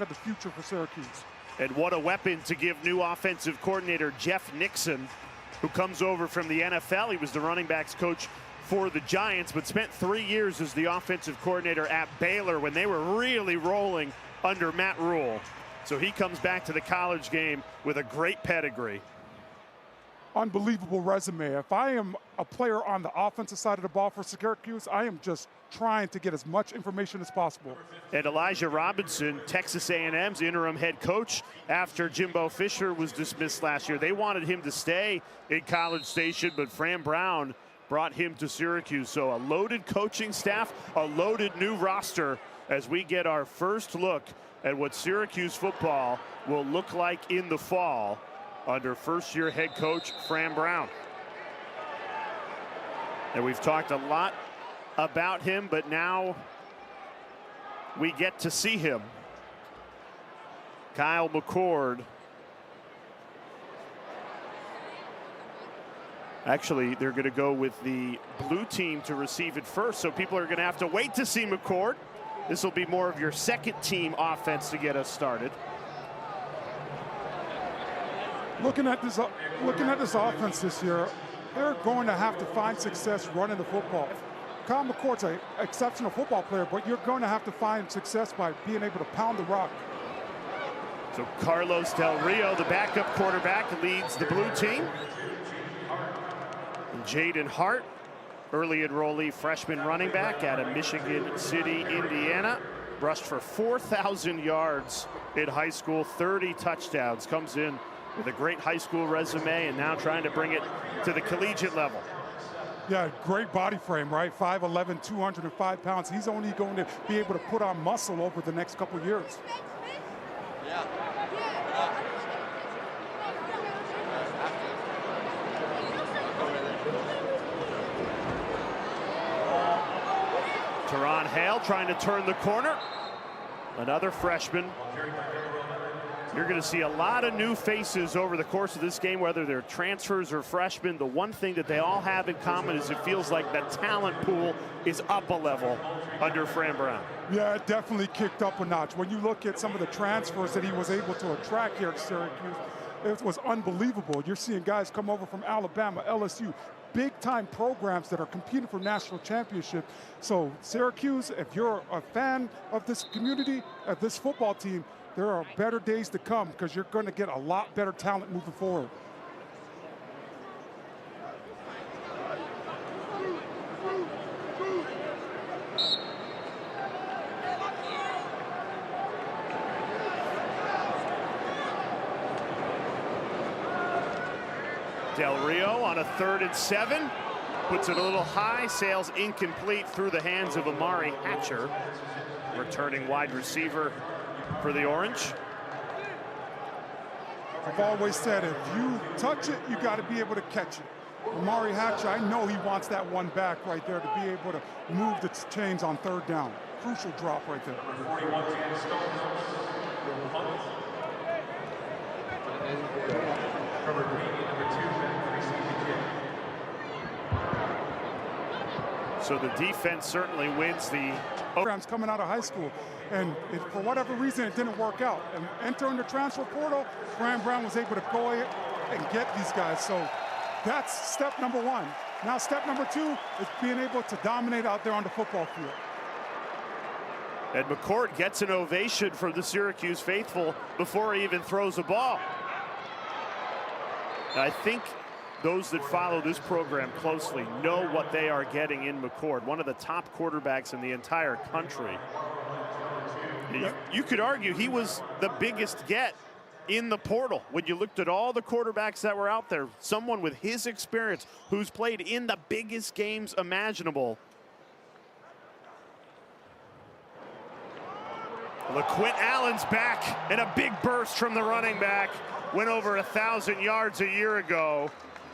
of the future for Syracuse. And what a weapon to give new offensive coordinator Jeff Nixon, who comes over from the NFL. He was the running backs coach for the Giants, but spent 3 years as the offensive coordinator at Baylor when they were really rolling under Matt Rule. So he comes back to the college game with a great pedigree. Unbelievable resume. If I am a player on the offensive side of the ball for Syracuse, I am just trying to get as much information as possible. And Elijah Robinson, Texas A&M's interim head coach after Jimbo Fisher was dismissed last year. They wanted him to stay in College Station, but Fran Brown brought him to Syracuse. So a loaded coaching staff, a loaded new roster as we get our first look at what Syracuse football will look like in the fall under first-year head coach Fran Brown. And we've talked a lot about him, but now we get to see him. Kyle McCord. Actually, they're going to go with the blue team to receive it first, so people are going to have to wait to see McCord. This will be more of your second team offense to get us started. Looking at this offense this year, they're going to have to find success running the football. Kyle McCord's an exceptional football player, but you're going to have to find success by being able to pound the rock. So Carlos Del Rio, the backup quarterback, leads the blue team. And Jaden Hart, early enrollee freshman running back out of Michigan City, Indiana. Rushed for 4,000 yards in high school, 30 touchdowns. Comes in with a great high school resume and now trying to bring it to the collegiate level. Yeah, great body frame, right? 5'11", 205 pounds. He's only going to be able to put on muscle over the next couple years. Yeah. Teron Hale trying to turn the corner. Another freshman. You're going to see a lot of new faces over the course of this game, whether they're transfers or freshmen. The one thing that they all have in common is it feels like the talent pool is up a level under Fran Brown. Yeah, it definitely kicked up a notch. When you look at some of the transfers that he was able to attract here at Syracuse, it was unbelievable. You're seeing guys come over from Alabama, LSU, big-time programs that are competing for national championship. So Syracuse, if you're a fan of this community, of this football team, there are better days to come because you're going to get a lot better talent moving forward. Del Rio on a 3rd and 7. Puts it a little high, sails incomplete through the hands of Amari Hatcher, returning wide receiver for the Orange. I've always said if you touch it, you got to be able to catch it. Amari Hatcher, I know he wants that one back right there to be able to move the chains on 3rd down. Crucial drop right there. So the defense certainly wins the programs coming out of high school, and for whatever reason it didn't work out. And entering the transfer portal, Fran Brown was able to go in and get these guys. So that's step number 1. Now step number 2 is being able to dominate out there on the football field. And McCord gets an ovation from the Syracuse faithful before he even throws a ball. And I think those that follow this program closely know what they are getting in McCord, one of the top quarterbacks in the entire country. You could argue he was the biggest get in the portal when you looked at all the quarterbacks that were out there. Someone with his experience who's played in the biggest games imaginable. LaQuint Allen's back, and a big burst from the running back. Went over 1,000 yards a year ago.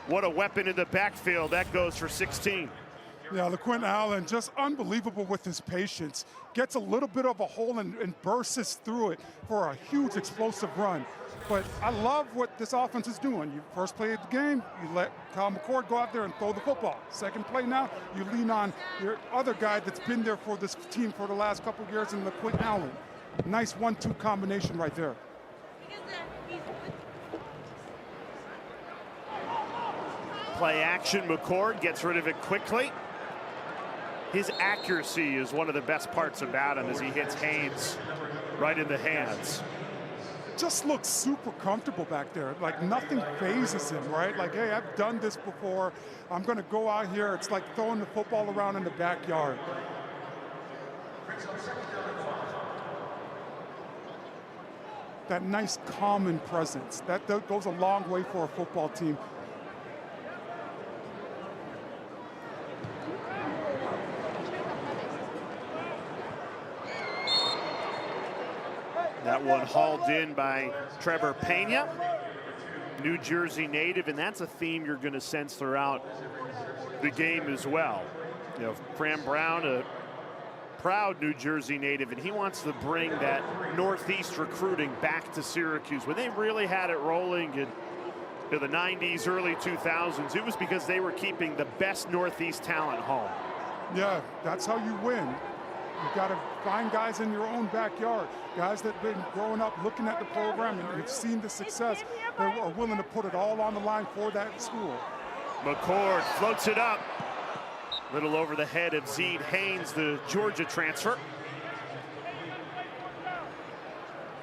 What a weapon in the backfield. That goes for 16. Yeah, LaQuint Allen, just unbelievable with his patience. Gets a little bit of a hole and bursts through it for a huge explosive run. But I love what this offense is doing. You first play of the game, you let Kyle McCord go out there and throw the football. Second play now, you lean on your other guy that's been there for this team for the last couple of years in LaQuint Allen. Nice 1-2 combination right there. Play action, McCord gets rid of it quickly. His accuracy is one of the best parts about him as he hits Haynes right in the hands. Just looks super comfortable back there. Like nothing phases him, right? Like, hey, I've done this before. I'm going to go out here. It's like throwing the football around in the backyard. That nice common presence. That goes a long way for a football team. That one hauled in by Trevor Pena, New Jersey native, and that's a theme you're going to sense throughout the game as well. You know, Fran Brown, a proud New Jersey native, and he wants to bring that Northeast recruiting back to Syracuse. When they really had it rolling in the 90s, early 2000s, it was because they were keeping the best Northeast talent home. Yeah, that's how you win. You've got to find guys in your own backyard, guys that have been growing up looking at the program and have seen the success. They are willing to put it all on the line for that school. McCord floats it up. Little over the head of Zeed Haynes, the Georgia transfer.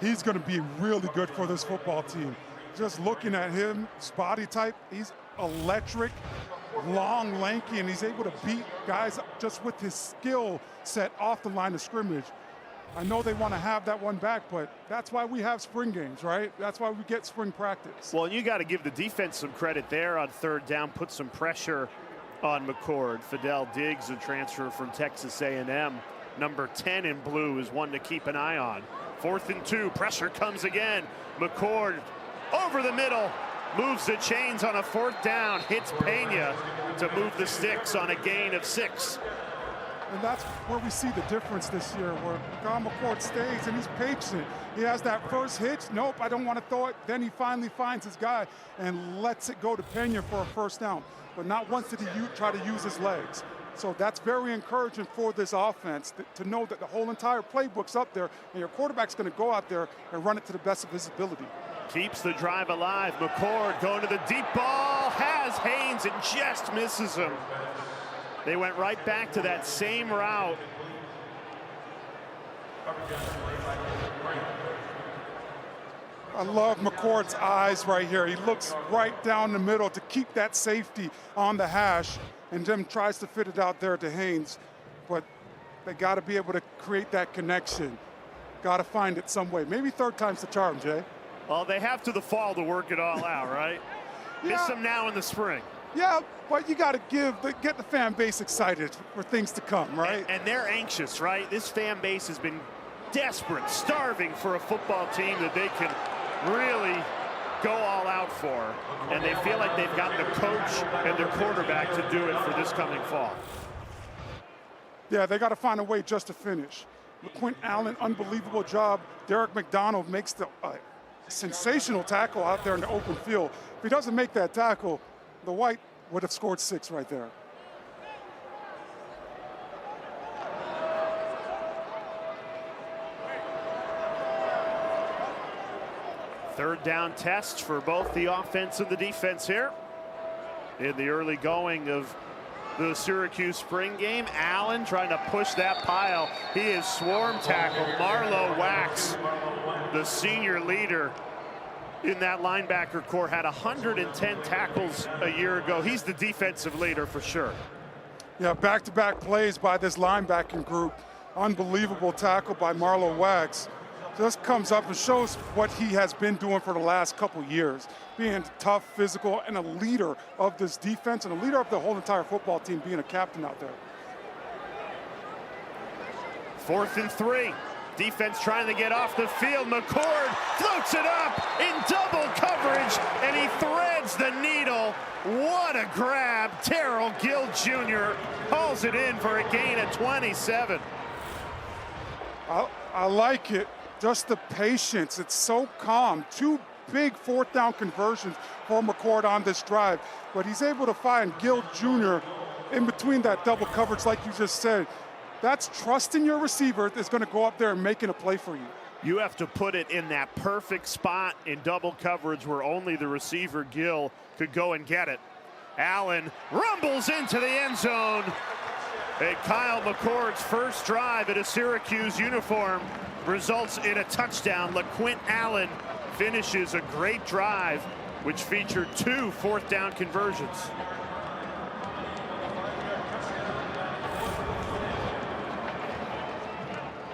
He's going to be really good for this football team. Just looking at him, his body type, he's electric, long, lanky, and he's able to beat guys just with his skill set off the line of scrimmage. I know they want to have that one back, but that's why we have spring games, right? That's why we get spring practice. Well, you got to give the defense some credit there on third down, put some pressure on McCord. Fidel Diggs, a transfer from Texas A&M. Number 10 in blue is one to keep an eye on. 4th and 2, pressure comes again. McCord over the middle, moves the chains on a 4th down, hits Pena to move the sticks on a gain of 6. And that's where we see the difference this year, where Kyle McCord stays and he's patient. He has that first hitch, nope, I don't want to throw it. Then he finally finds his guy and lets it go to Pena for a 1st down. But not once did he try to use his legs. So that's very encouraging for this offense to know that the whole entire playbook's up there and your quarterback's going to go out there and run it to the best of his ability. Keeps the drive alive. McCord going to the deep ball, has Haynes and just misses him. They went right back to that same route. I love McCord's eyes right here. He looks right down the middle to keep that safety on the hash and then tries to fit it out there to Haynes. But they got to be able to create that connection. Got to find it some way. Maybe 3rd time's the charm, Jay. Well, they have to the fall to work it all out, right? Yeah. Miss them now in the spring. Yeah, but you got to get the fan base excited for things to come, right? And they're anxious, right? This fan base has been desperate, starving for a football team that they can really go all out for. And they feel like they've got the coach and their quarterback to do it for this coming fall. Yeah, they got to find a way just to finish. LaQuint Allen, unbelievable job. Derek McDonald makes the sensational tackle out there in the open field. If he doesn't make that tackle, the White would have scored 6 right there. Third down test for both the offense and the defense here. In the early going of the Syracuse spring game, Allen trying to push that pile. He is swarm tackled. Marlowe Wax, the senior leader in that linebacker core, had 110 tackles a year ago. He's the defensive leader for sure. Yeah, back-to-back plays by this linebacking group. Unbelievable tackle by Marlowe Wax. Just comes up and shows what he has been doing for the last couple years, being tough, physical, and a leader of this defense and a leader of the whole entire football team, being a captain out there. 4th and 3. Defense trying to get off the field. McCord floats it up in double coverage, and he threads the needle. What a grab. Terrell Gill Jr. hauls it in for a gain of 27. I like it. Just the patience. It's so calm. 2 big 4th down conversions for McCord on this drive. But he's able to find Gill Jr. in between that double coverage, like you just said. That's trusting your receiver that's going to go up there and making a play for you. You have to put it in that perfect spot in double coverage where only the receiver, Gill, could go and get it. Allen rumbles into the end zone. And Kyle McCord's first drive in a Syracuse uniform results in a touchdown. LaQuint Allen finishes a great drive, which featured 2 fourth-down conversions.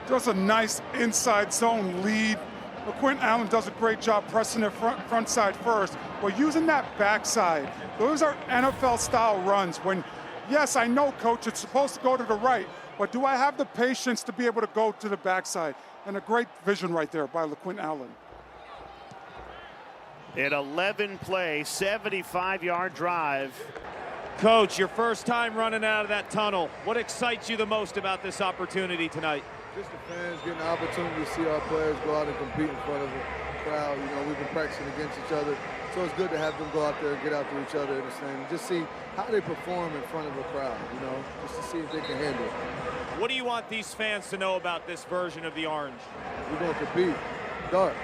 Just a nice inside zone lead. LaQuint Allen does a great job pressing the front side first, but using that backside. Those are NFL-style runs when, yes, I know, Coach, it's supposed to go to the right, but do I have the patience to be able to go to the backside? And a great vision right there by LaQuint Allen. An 11-play, 75-yard drive. Coach, your first time running out of that tunnel. What excites you the most about this opportunity tonight? Just the fans getting the opportunity to see our players go out and compete in front of the crowd. You know, we've been practicing against each other, so it's good to have them go out there and get after each other in the same. Just see how they perform in front of a crowd, you know, just to see if they can handle it. What do you want these fans to know about this version of the Orange? We're going to compete, dark,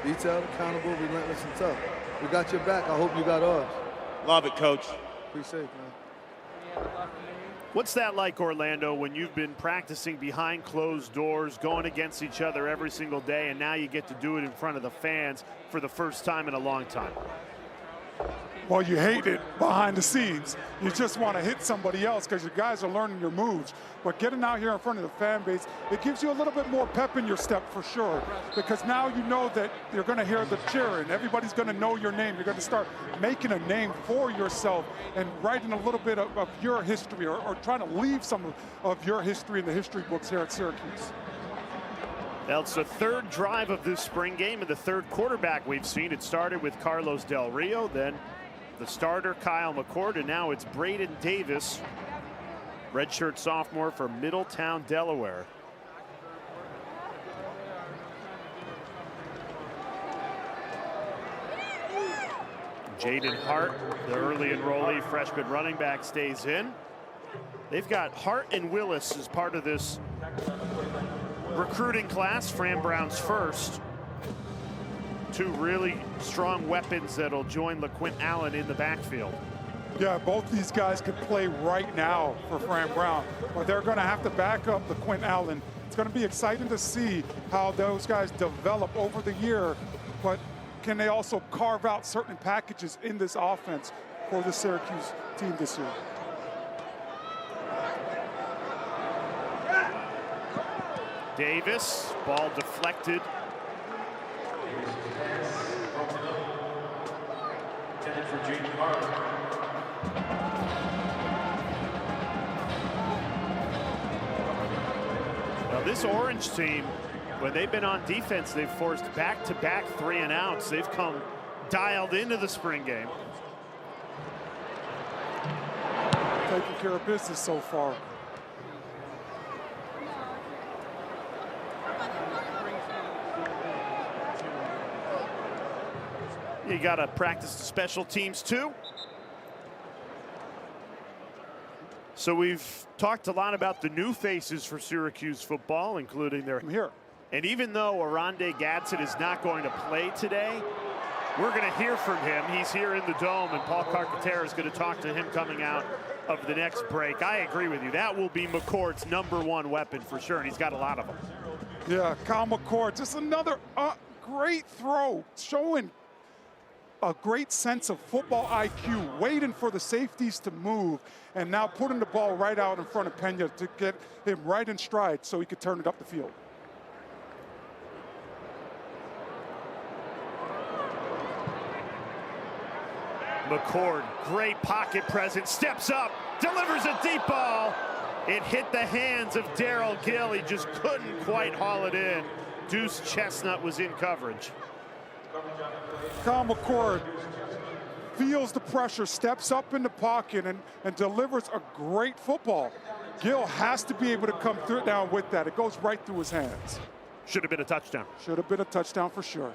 detailed, accountable, relentless, and tough. We got your back. I hope you got ours. Love it, Coach. Appreciate it, man. What's that like, Orlando, when you've been practicing behind closed doors, going against each other every single day, and now you get to do it in front of the fans for the first time in a long time? Well, you hate it behind the scenes. You just want to hit somebody else because your guys are learning your moves. But getting out here in front of the fan base, it gives you a little bit more pep in your step for sure. Because now you know that you're going to hear the cheering. Everybody's going to know your name. You're going to start making a name for yourself and writing a little bit of your history or trying to leave some of your history in the history books here at Syracuse. That's the third drive of this spring game and the third quarterback we've seen. It started with Carlos Del Rio, then the starter Kyle McCord, and now it's Braden Davis, redshirt sophomore from Middletown, Delaware. Jaden Hart, the early enrollee freshman running back, stays in. They've got Hart and Willis as part of this recruiting class. Fran Brown's first. 2 really strong weapons that'll join LaQuint Allen in the backfield. Yeah, both these guys could play right now for Fran Brown, but they're going to have to back up LaQuint Allen. It's going to be exciting to see how those guys develop over the year, but can they also carve out certain packages in this offense for the Syracuse team this year? Davis, ball deflected. Now this Orange team, when they've been on defense, they've forced back-to-back 3-and-outs. They've come dialed into the spring game. Taking care of business so far. You got to practice the special teams too. So we've talked a lot about the new faces for Syracuse football, including their here. And even though Arande Gadsden is not going to play today, we're going to hear from him. He's here in the Dome, and Paul Carcaterra is going to talk to him coming out of the next break. I agree with you. That will be McCord's #1 weapon for sure, and he's got a lot of them. Yeah, Kyle McCord, just another great throw, showing a great sense of football IQ, waiting for the safeties to move, and now putting the ball right out in front of Pena to get him right in stride so he could turn it up the field. McCord, great pocket presence, steps up, delivers a deep ball. It hit the hands of Darrell Gill. He just couldn't quite haul it in. Deuce Chestnut was in coverage. Kyle McCord feels the pressure, steps up in the pocket, and delivers a great football. Gill has to be able to come through down with that. It goes right through his hands. Should have been a touchdown. Should have been a touchdown for sure.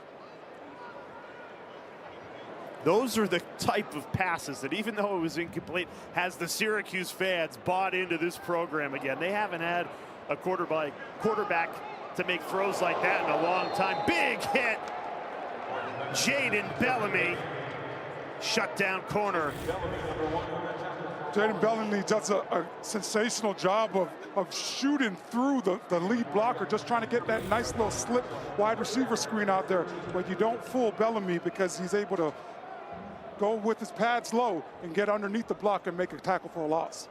Those are the type of passes that, even though it was incomplete, has the Syracuse fans bought into this program again. They haven't had a quarterback to make throws like that in a long time. Big hit. Jaden Bellamy, shut down corner. Jaden Bellamy does a sensational job of shooting through the lead blocker, just trying to get that nice little slip wide receiver screen out there. But you don't fool Bellamy because he's able to go with his pads low and get underneath the block and make a tackle for a loss.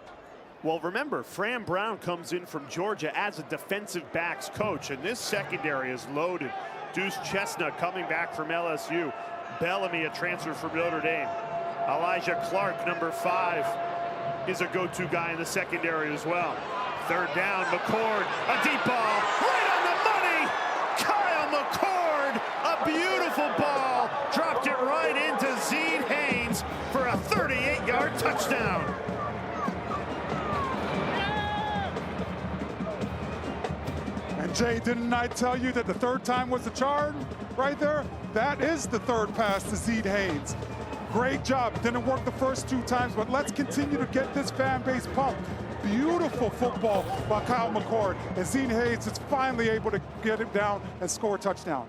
Well, remember, Fran Brown comes in from Georgia as a defensive backs coach, and this secondary is loaded. Deuce Chestnut coming back from LSU. Bellamy, a transfer from Notre Dame. Elijah Clark, number 5, is a go-to guy in the secondary as well. Third down, McCord, a deep ball, right on the money! Kyle McCord, a beautiful ball, dropped it right into Zede Haynes for a 38-yard touchdown. And Jay, didn't I tell you that the third time was the charm right there? That is the third pass to Zede Haynes. Great job. Didn't work the first 2 times, but let's continue to get this fan base pumped. Beautiful football by Kyle McCord. And Zede Haynes is finally able to get him down and score a touchdown.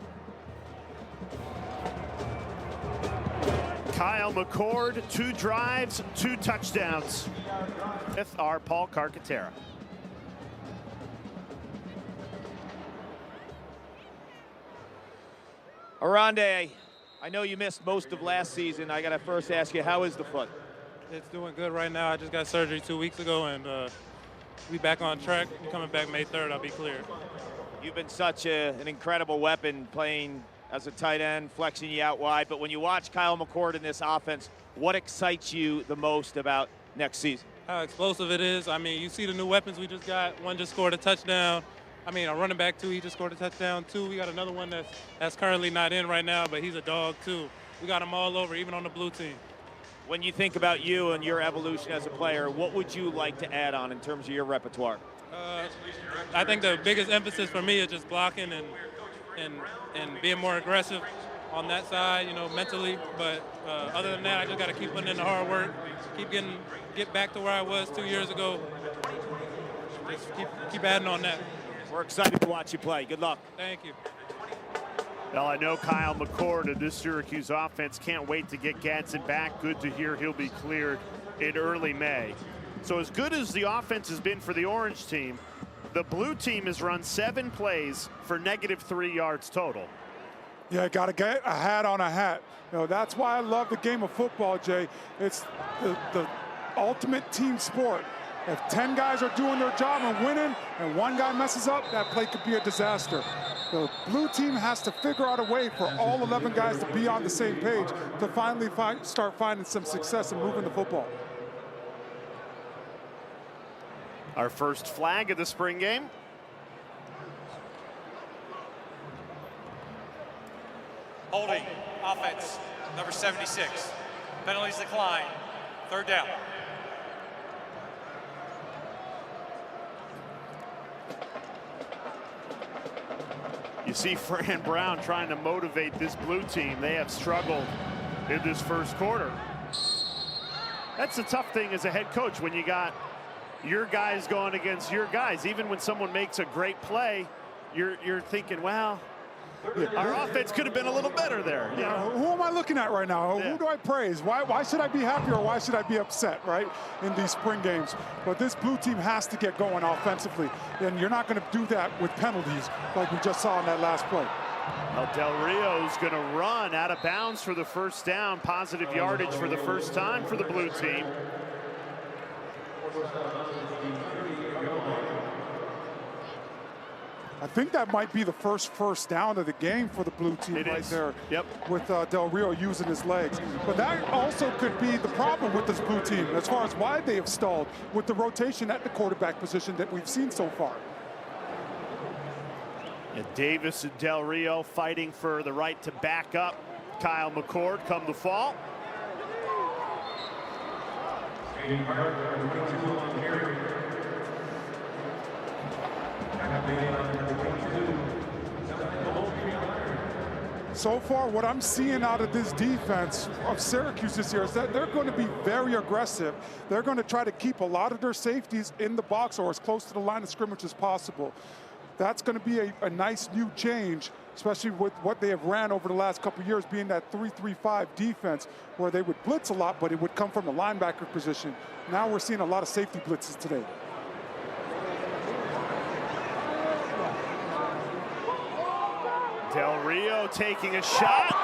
Kyle McCord, 2 drives, 2 touchdowns. Fifth are Paul Carcaterra. Arande, I know you missed most of last season. I got to first ask you, how is the foot? It's doing good right now. I just got surgery 2 weeks ago, and we back on track. We're coming back May 3rd. I'll be clear. You've been such an incredible weapon playing as a tight end, flexing you out wide. But when you watch Kyle McCord in this offense, what excites you the most about next season? How explosive it is. I mean, you see the new weapons we just got. One just scored a touchdown. I mean, a running back, too, he just scored a touchdown, too. We got another one that's currently not in right now, but he's a dog, too. We got him all over, even on the blue team. When you think about you and your evolution as a player, what would you like to add on in terms of your repertoire? I think the biggest emphasis for me is just blocking and being more aggressive on that side, you know, mentally. But other than that, I just got to keep putting in the hard work, get back to where I was 2 years ago. Just keep adding on that. We're excited to watch you play. Good luck. Thank you. Well, I know Kyle McCord and this Syracuse offense can't wait to get Gadsden back. Good to hear he'll be cleared in early May. So as good as the offense has been for the orange team, the blue team has run 7 plays for -3 yards total. Yeah, got to get a hat on a hat. You know, that's why I love the game of football, Jay. It's the ultimate team sport. If 10 guys are doing their job and winning, and 1 guy messes up, that play could be a disaster. The blue team has to figure out a way for all 11 guys to be on the same page to finally start finding some success and moving the football. Our first flag of the spring game. Holding, offense, number 76. Penalties decline. 3rd down. You see Fran Brown trying to motivate this blue team. They have struggled in this first quarter. That's the tough thing as a head coach when you got your guys going against your guys. Even when someone makes a great play, you're thinking, well, our offense could have been a little better there. You know? Who am I looking at right now? Yeah. Who do I praise? Why should I be happy or why should I be upset, right, in these spring games? But this blue team has to get going offensively, and you're not going to do that with penalties like we just saw in that last play. Well, Del Rio's going to run out of bounds for the first down. Positive yardage for the first time for the blue team. I think that might be the first down of the game for the blue team there. Yep. With Del Rio using his legs. But that also could be the problem with this blue team as far as why they have stalled with the rotation at the quarterback position that we've seen so far. And Davis and Del Rio fighting for the right to back up Kyle McCord come the fall. So far, what I'm seeing out of this defense of Syracuse this year is that they're going to be very aggressive. They're going to try to keep a lot of their safeties in the box or as close to the line of scrimmage as possible. That's going to be a nice new change, especially with what they have ran over the last couple of years, being that 3-3-5 defense where they would blitz a lot, but it would come from the linebacker position. Now we're seeing a lot of safety blitzes today. Del Rio taking a shot.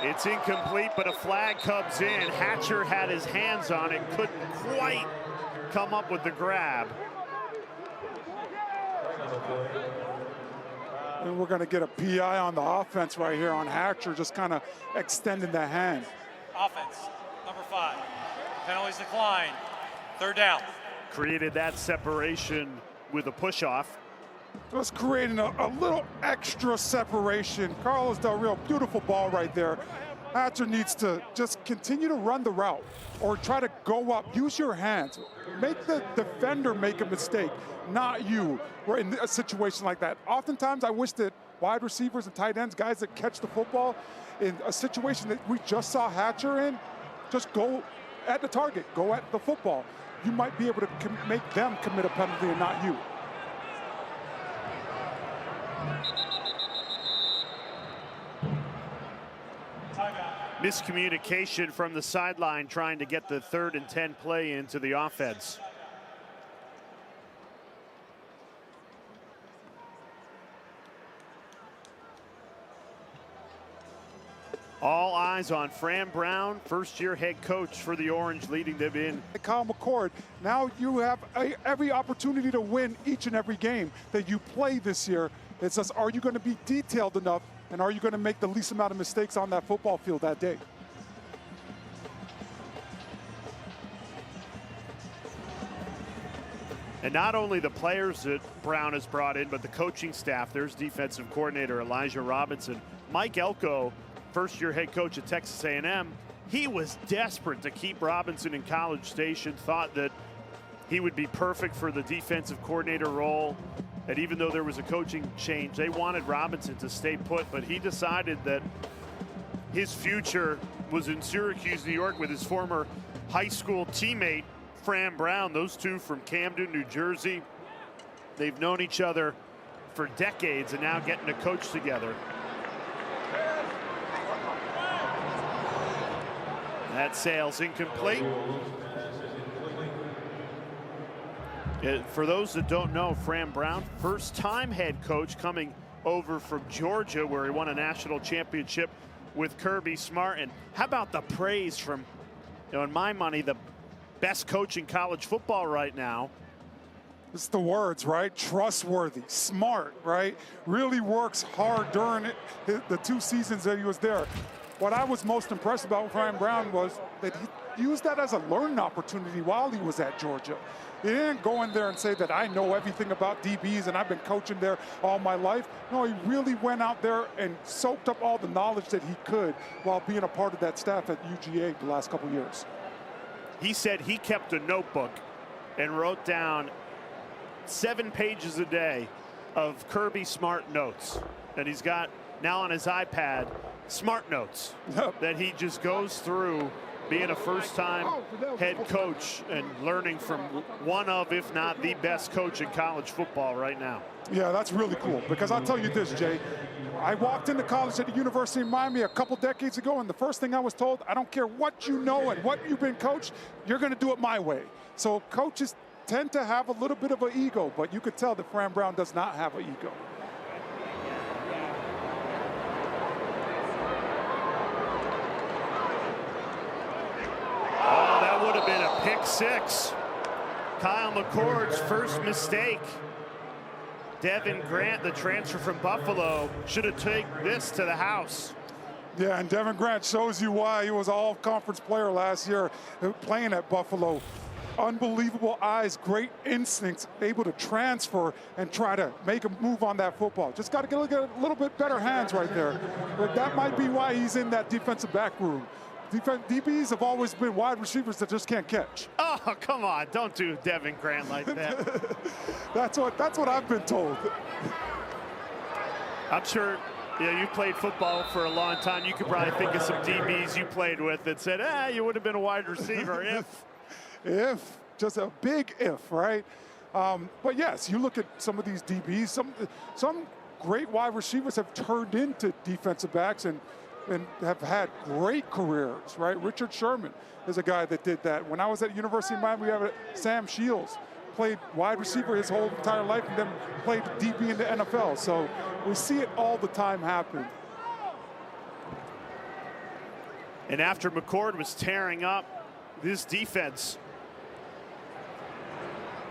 It's incomplete, but a flag comes in. Hatcher had his hands on it, couldn't quite come up with the grab. And we're going to get a PI on the offense right here on Hatcher, just kind of extending the hand. Offense, number 5. Penalties decline. 3rd down. Created that separation with a push-off. Just creating a little extra separation. Carlos Del Rio, beautiful ball right there. Hatcher needs to just continue to run the route or try to go up. Use your hands. Make the defender make a mistake, not you. We're in a situation like that. Oftentimes, I wish that wide receivers and tight ends, guys that catch the football, in a situation that we just saw Hatcher in, just go at the target, go at the football. You might be able to make them commit a penalty and not you. Miscommunication from the sideline trying to get the 3rd and 10 play into the offense. All eyes on Fran Brown, first-year head coach for the Orange, leading them in. Kyle McCord, now you have every opportunity to win each and every game that you play this year. It's just, are you going to be detailed enough, and are you going to make the least amount of mistakes on that football field that day? And not only the players that Brown has brought in, but the coaching staff. There's defensive coordinator Elijah Robinson. Mike Elko, first-year head coach at Texas A&M, he was desperate to keep Robinson in College Station, thought that he would be perfect for the defensive coordinator role. And even though there was a coaching change, they wanted Robinson to stay put, but he decided that his future was in Syracuse, New York, with his former high school teammate, Fran Brown. Those two from Camden, New Jersey. They've known each other for decades and now getting to coach together. That sail's incomplete. For those that don't know, Fran Brown, first-time head coach coming over from Georgia, where he won a national championship with Kirby Smart. And how about the praise from, in my money, the best coach in college football right now? It's the words, right? Trustworthy, smart, right? Really works hard during the 2 seasons that he was there. What I was most impressed about with Fran Brown was that he used that as a learning opportunity while he was at Georgia. He didn't go in there and say that I know everything about DBs and I've been coaching there all my life. No, he really went out there and soaked up all the knowledge that he could while being a part of that staff at UGA the last couple years. He said he kept a notebook and wrote down 7 pages a day of Kirby Smart notes. And he's got now on his iPad Smart Notes that he just goes through, being a first-time head coach and learning from one of, if not the best coach in college football right now. Yeah, that's really cool, because I'll tell you this, Jay. I walked into college at the University of Miami a couple decades ago, and the first thing I was told, I don't care what you know and what you've been coached, you're going to do it my way. So coaches tend to have a little bit of an ego, but you could tell that Fran Brown does not have an ego. Would have been a pick 6. Kyle McCord's first mistake. Devin Grant, the transfer from Buffalo, should have taken this to the house. Yeah, and Devin Grant shows you why he was an all-conference player last year playing at Buffalo. Unbelievable eyes, great instincts, able to transfer and try to make a move on that football. Just got to get a little bit better hands right there. But that might be why he's in that defensive back room. DBs have always been wide receivers that just can't catch. Oh, come on. Don't do Devin Grant like that. That's what I've been told. I'm sure Yeah, you played football for a long time. You could probably think of some DBs you played with that said, you would have been a wide receiver if. If, just a big if, right? But yes, you look at some of these DBs, some great wide receivers have turned into defensive backs and have had great careers, right? Richard Sherman is a guy that did that. When I was at University of Miami, we have Sam Shields, played wide receiver his whole entire life and then played DB in the NFL. So we see it all the time happen. And after McCord was tearing up this defense,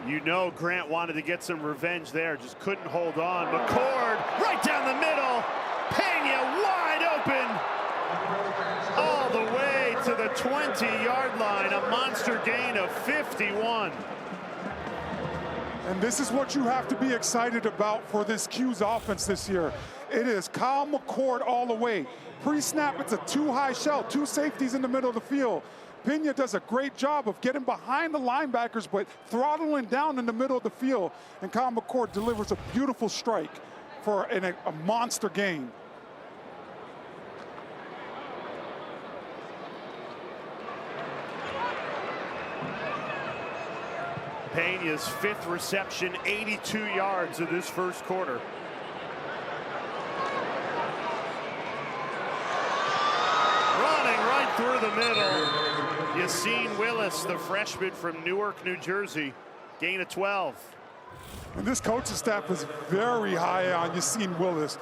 you know Grant wanted to get some revenge there, just couldn't hold on. McCord right down the middle, Pena wide open, all the way to the 20-yard line, a monster gain of 51. And this is what you have to be excited about for this Q's offense this year. It is Kyle McCord all the way. Pre-snap, it's a two-high shell, two safeties in the middle of the field. Pena does a great job of getting behind the linebackers, but throttling down in the middle of the field. And Kyle McCord delivers a beautiful strike for a monster gain. Pena's 5th reception, 82 yards of this first quarter. Running right through the middle. Yassine Willis, the freshman from Newark, New Jersey, gain of 12. And this coaching staff is very high on Yassine Willis.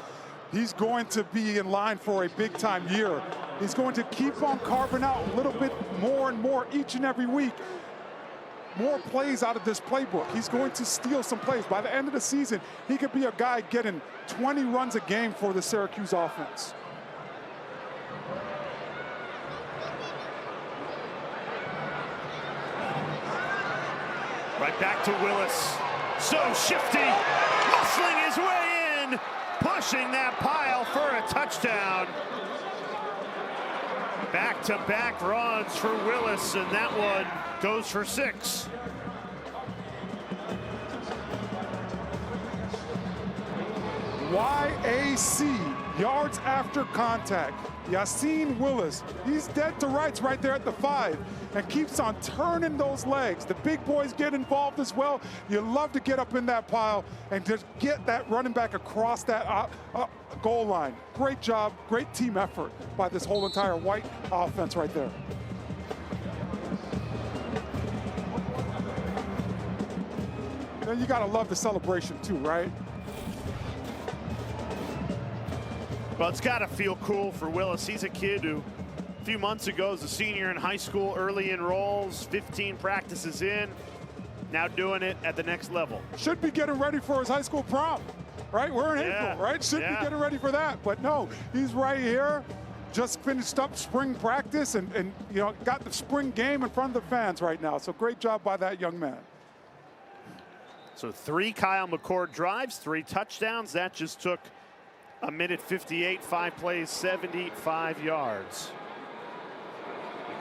He's going to be in line for a big-time year. He's going to keep on carving out a little bit more and more each and every week. More plays out of this playbook. He's going to steal some plays. By the end of the season, he could be a guy getting 20 runs a game for the Syracuse offense. Right back to Willis. So shifty, muscling his way in, pushing that pile for a touchdown. Back-to-back runs for Willis, and that one goes for 6. YAC, yards after contact. Yassine Willis, he's dead to rights right there at the 5 and keeps on turning those legs. The big boys get involved as well. You love to get up in that pile and just get that running back across that goal line. Great job, great team effort by this whole entire white offense right there. Then you gotta love the celebration too, right? Well, it's got to feel cool for Willis. He's a kid who a few months ago was a senior in high school, early enrolls, 15 practices in, now doing it at the next level. Should be getting ready for his high school prom, right? We're in April, right? Should be getting ready for that, but no, he's right here. Just finished up spring practice and you know, got the spring game in front of the fans right now. So great job by that young man. So 3 Kyle McCord drives, 3 touchdowns. That just took a minute 58, 5 plays, 75 yards.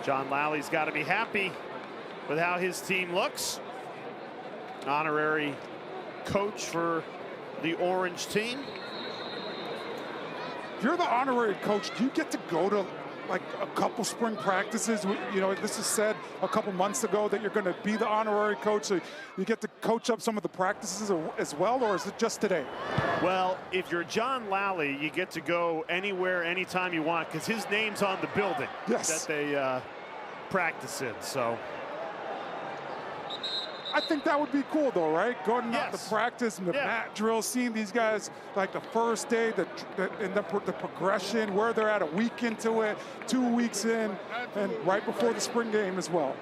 John Lally got to be happy with how his team looks. Honorary coach for the Orange team. If you're the honorary coach, do you get to go to like a couple spring practices? You know, this is said a couple months ago that you're going to be the honorary coach, so you get to coach up some of the practices as well, or is it just today? Well, if you're John Lally, you get to go anywhere, anytime you want, because his name's on the building that they practice in. So I think that would be cool, though, right? Going out to practice and the mat drill, seeing these guys like the first day, the progression, where they're at a week into it, 2 weeks in, and right before the spring game as well.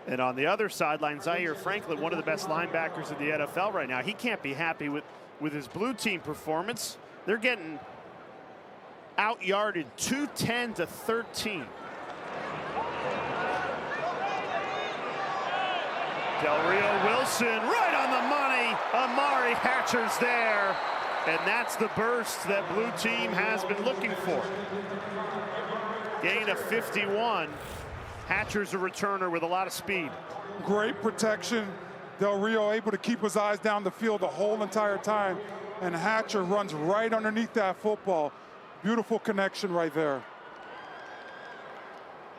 And on the other sideline, Zaire Franklin, one of the best linebackers in the NFL right now. He can't be happy with his blue team performance. They're getting out-yarded 210 to 13. Del Rio Wilson right on the money. Amari Hatcher's there. And that's the burst that blue team has been looking for. Gain of 51. Hatcher's a returner with a lot of speed. Great protection. Del Rio able to keep his eyes down the field the whole entire time. And Hatcher runs right underneath that football. Beautiful connection right there.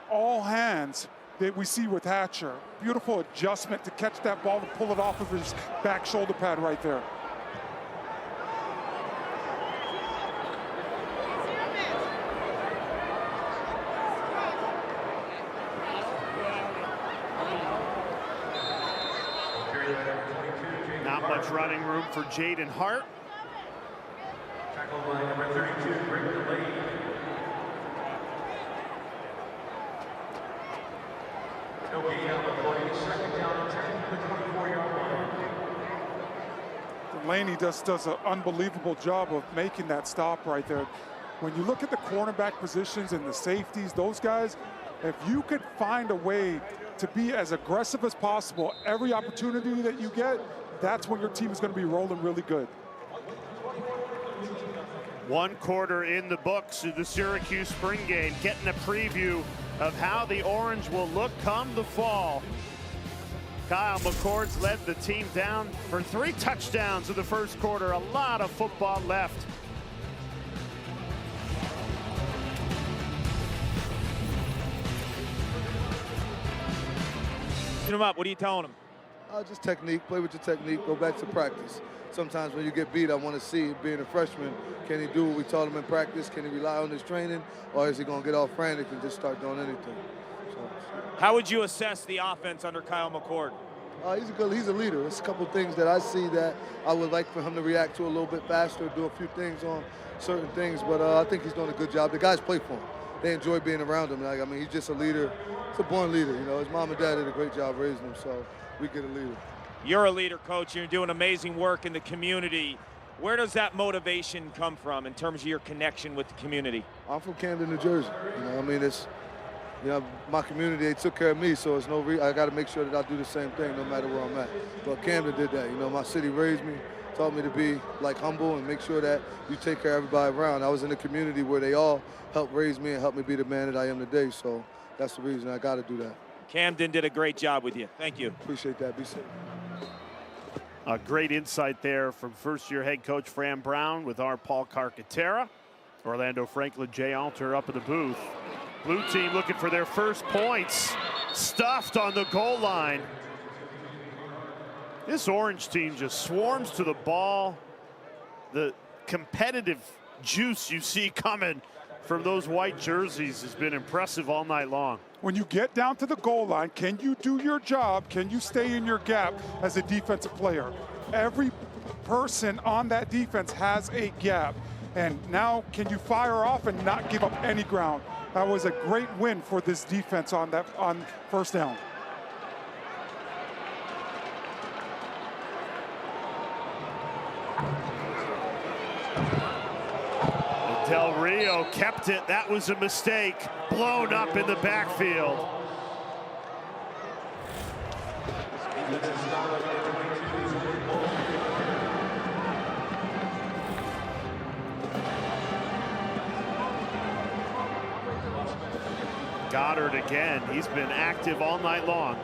All hands that we see with Hatcher. Beautiful adjustment to catch that ball and pull it off of his back shoulder pad right there. Not much running room for Jaden Hart. Tackle by number 32, Brendan Lee. No gain on the play. Second down and 10 to the 24-yard line. Delaney just does an unbelievable job of making that stop right there. When you look at the cornerback positions and the safeties, those guys, if you could find a way to be as aggressive as possible, every opportunity that you get, that's when your team is going to be rolling really good. 1 quarter in the books of the Syracuse spring game, getting a preview of how the Orange will look come the fall. Kyle McCord's led the team down for 3 touchdowns in the first quarter. A lot of football left. Him up. What are you telling him? Just technique. Play with your technique. Go back to practice. Sometimes when you get beat, I want to see, being a freshman, can he do what we taught him in practice? Can he rely on his training? Or is he going to get all frantic and just start doing anything? How would you assess the offense under Kyle McCord? He's a leader. There's a couple things that I see that I would like for him to react to a little bit faster, do a few things on certain things, but I think he's doing a good job. The guys play for him. They enjoy being around him. Like, I mean, he's just a leader. He's a born leader. You know, his mom and dad did a great job raising him, so we get a leader. You're a leader, Coach. You're doing amazing work in the community. Where does that motivation come from in terms of your connection with the community? I'm from Camden, New Jersey. You know, I mean, it's, you know, my community, they took care of me, so it's no I got to make sure that I do the same thing no matter where I'm at. But Camden did that. You know, my city raised me, taught me to be, like, humble and make sure that you take care of everybody around. I was in a community where they all helped raise me and helped me be the man that I am today, so that's the reason I got to do that. Camden did a great job with you. Thank you. Appreciate that. Be safe. A great insight there from first-year head coach Fran Brown with our Paul Carcaterra. Orlando Franklin, Jay Alter up in the booth. Blue team looking for their first points. Stuffed on the goal line. This Orange team just swarms to the ball. The competitive juice you see coming from those white jerseys has been impressive all night long. When you get down to the goal line, can you do your job? Can you stay in your gap as a defensive player? Every person on that defense has a gap. And now can you fire off and not give up any ground? That was a great win for this defense on first down. Del Rio kept it. That was a mistake. Blown up in the backfield. Goddard again. He's been active all night long.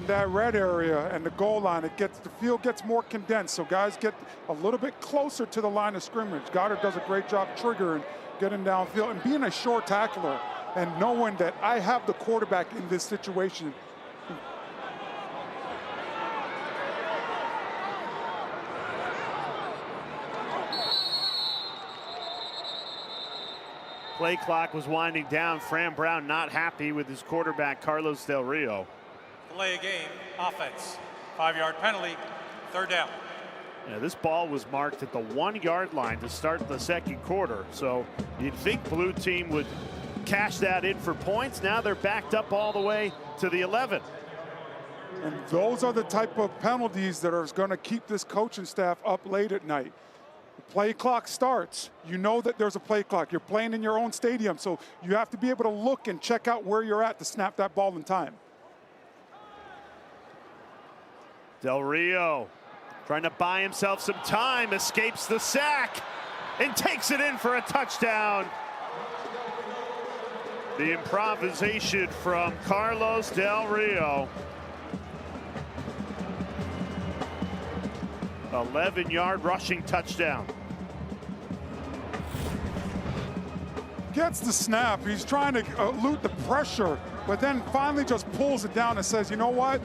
That red area and the goal line, the field gets more condensed, so guys get a little bit closer to the line of scrimmage. Goddard does a great job triggering, getting downfield, and being a short tackler and knowing that I have the quarterback in this situation. Play clock was winding down. Fran Brown not happy with his quarterback, Carlos Del Rio. Delay a game, offense. 5-yard penalty, 3rd down. Yeah, this ball was marked at the 1-yard line to start the second quarter. So you'd think blue team would cash that in for points. Now they're backed up all the way to the 11. And those are the type of penalties that are going to keep this coaching staff up late at night. The play clock starts. You know that there's a play clock. You're playing in your own stadium, so you have to be able to look and check out where you're at to snap that ball in time. Del Rio trying to buy himself some time, escapes the sack, and takes it in for a touchdown. The improvisation from Carlos Del Rio. 11-yard rushing touchdown. Gets the snap. He's trying to elude the pressure, but then finally just pulls it down and says, you know what?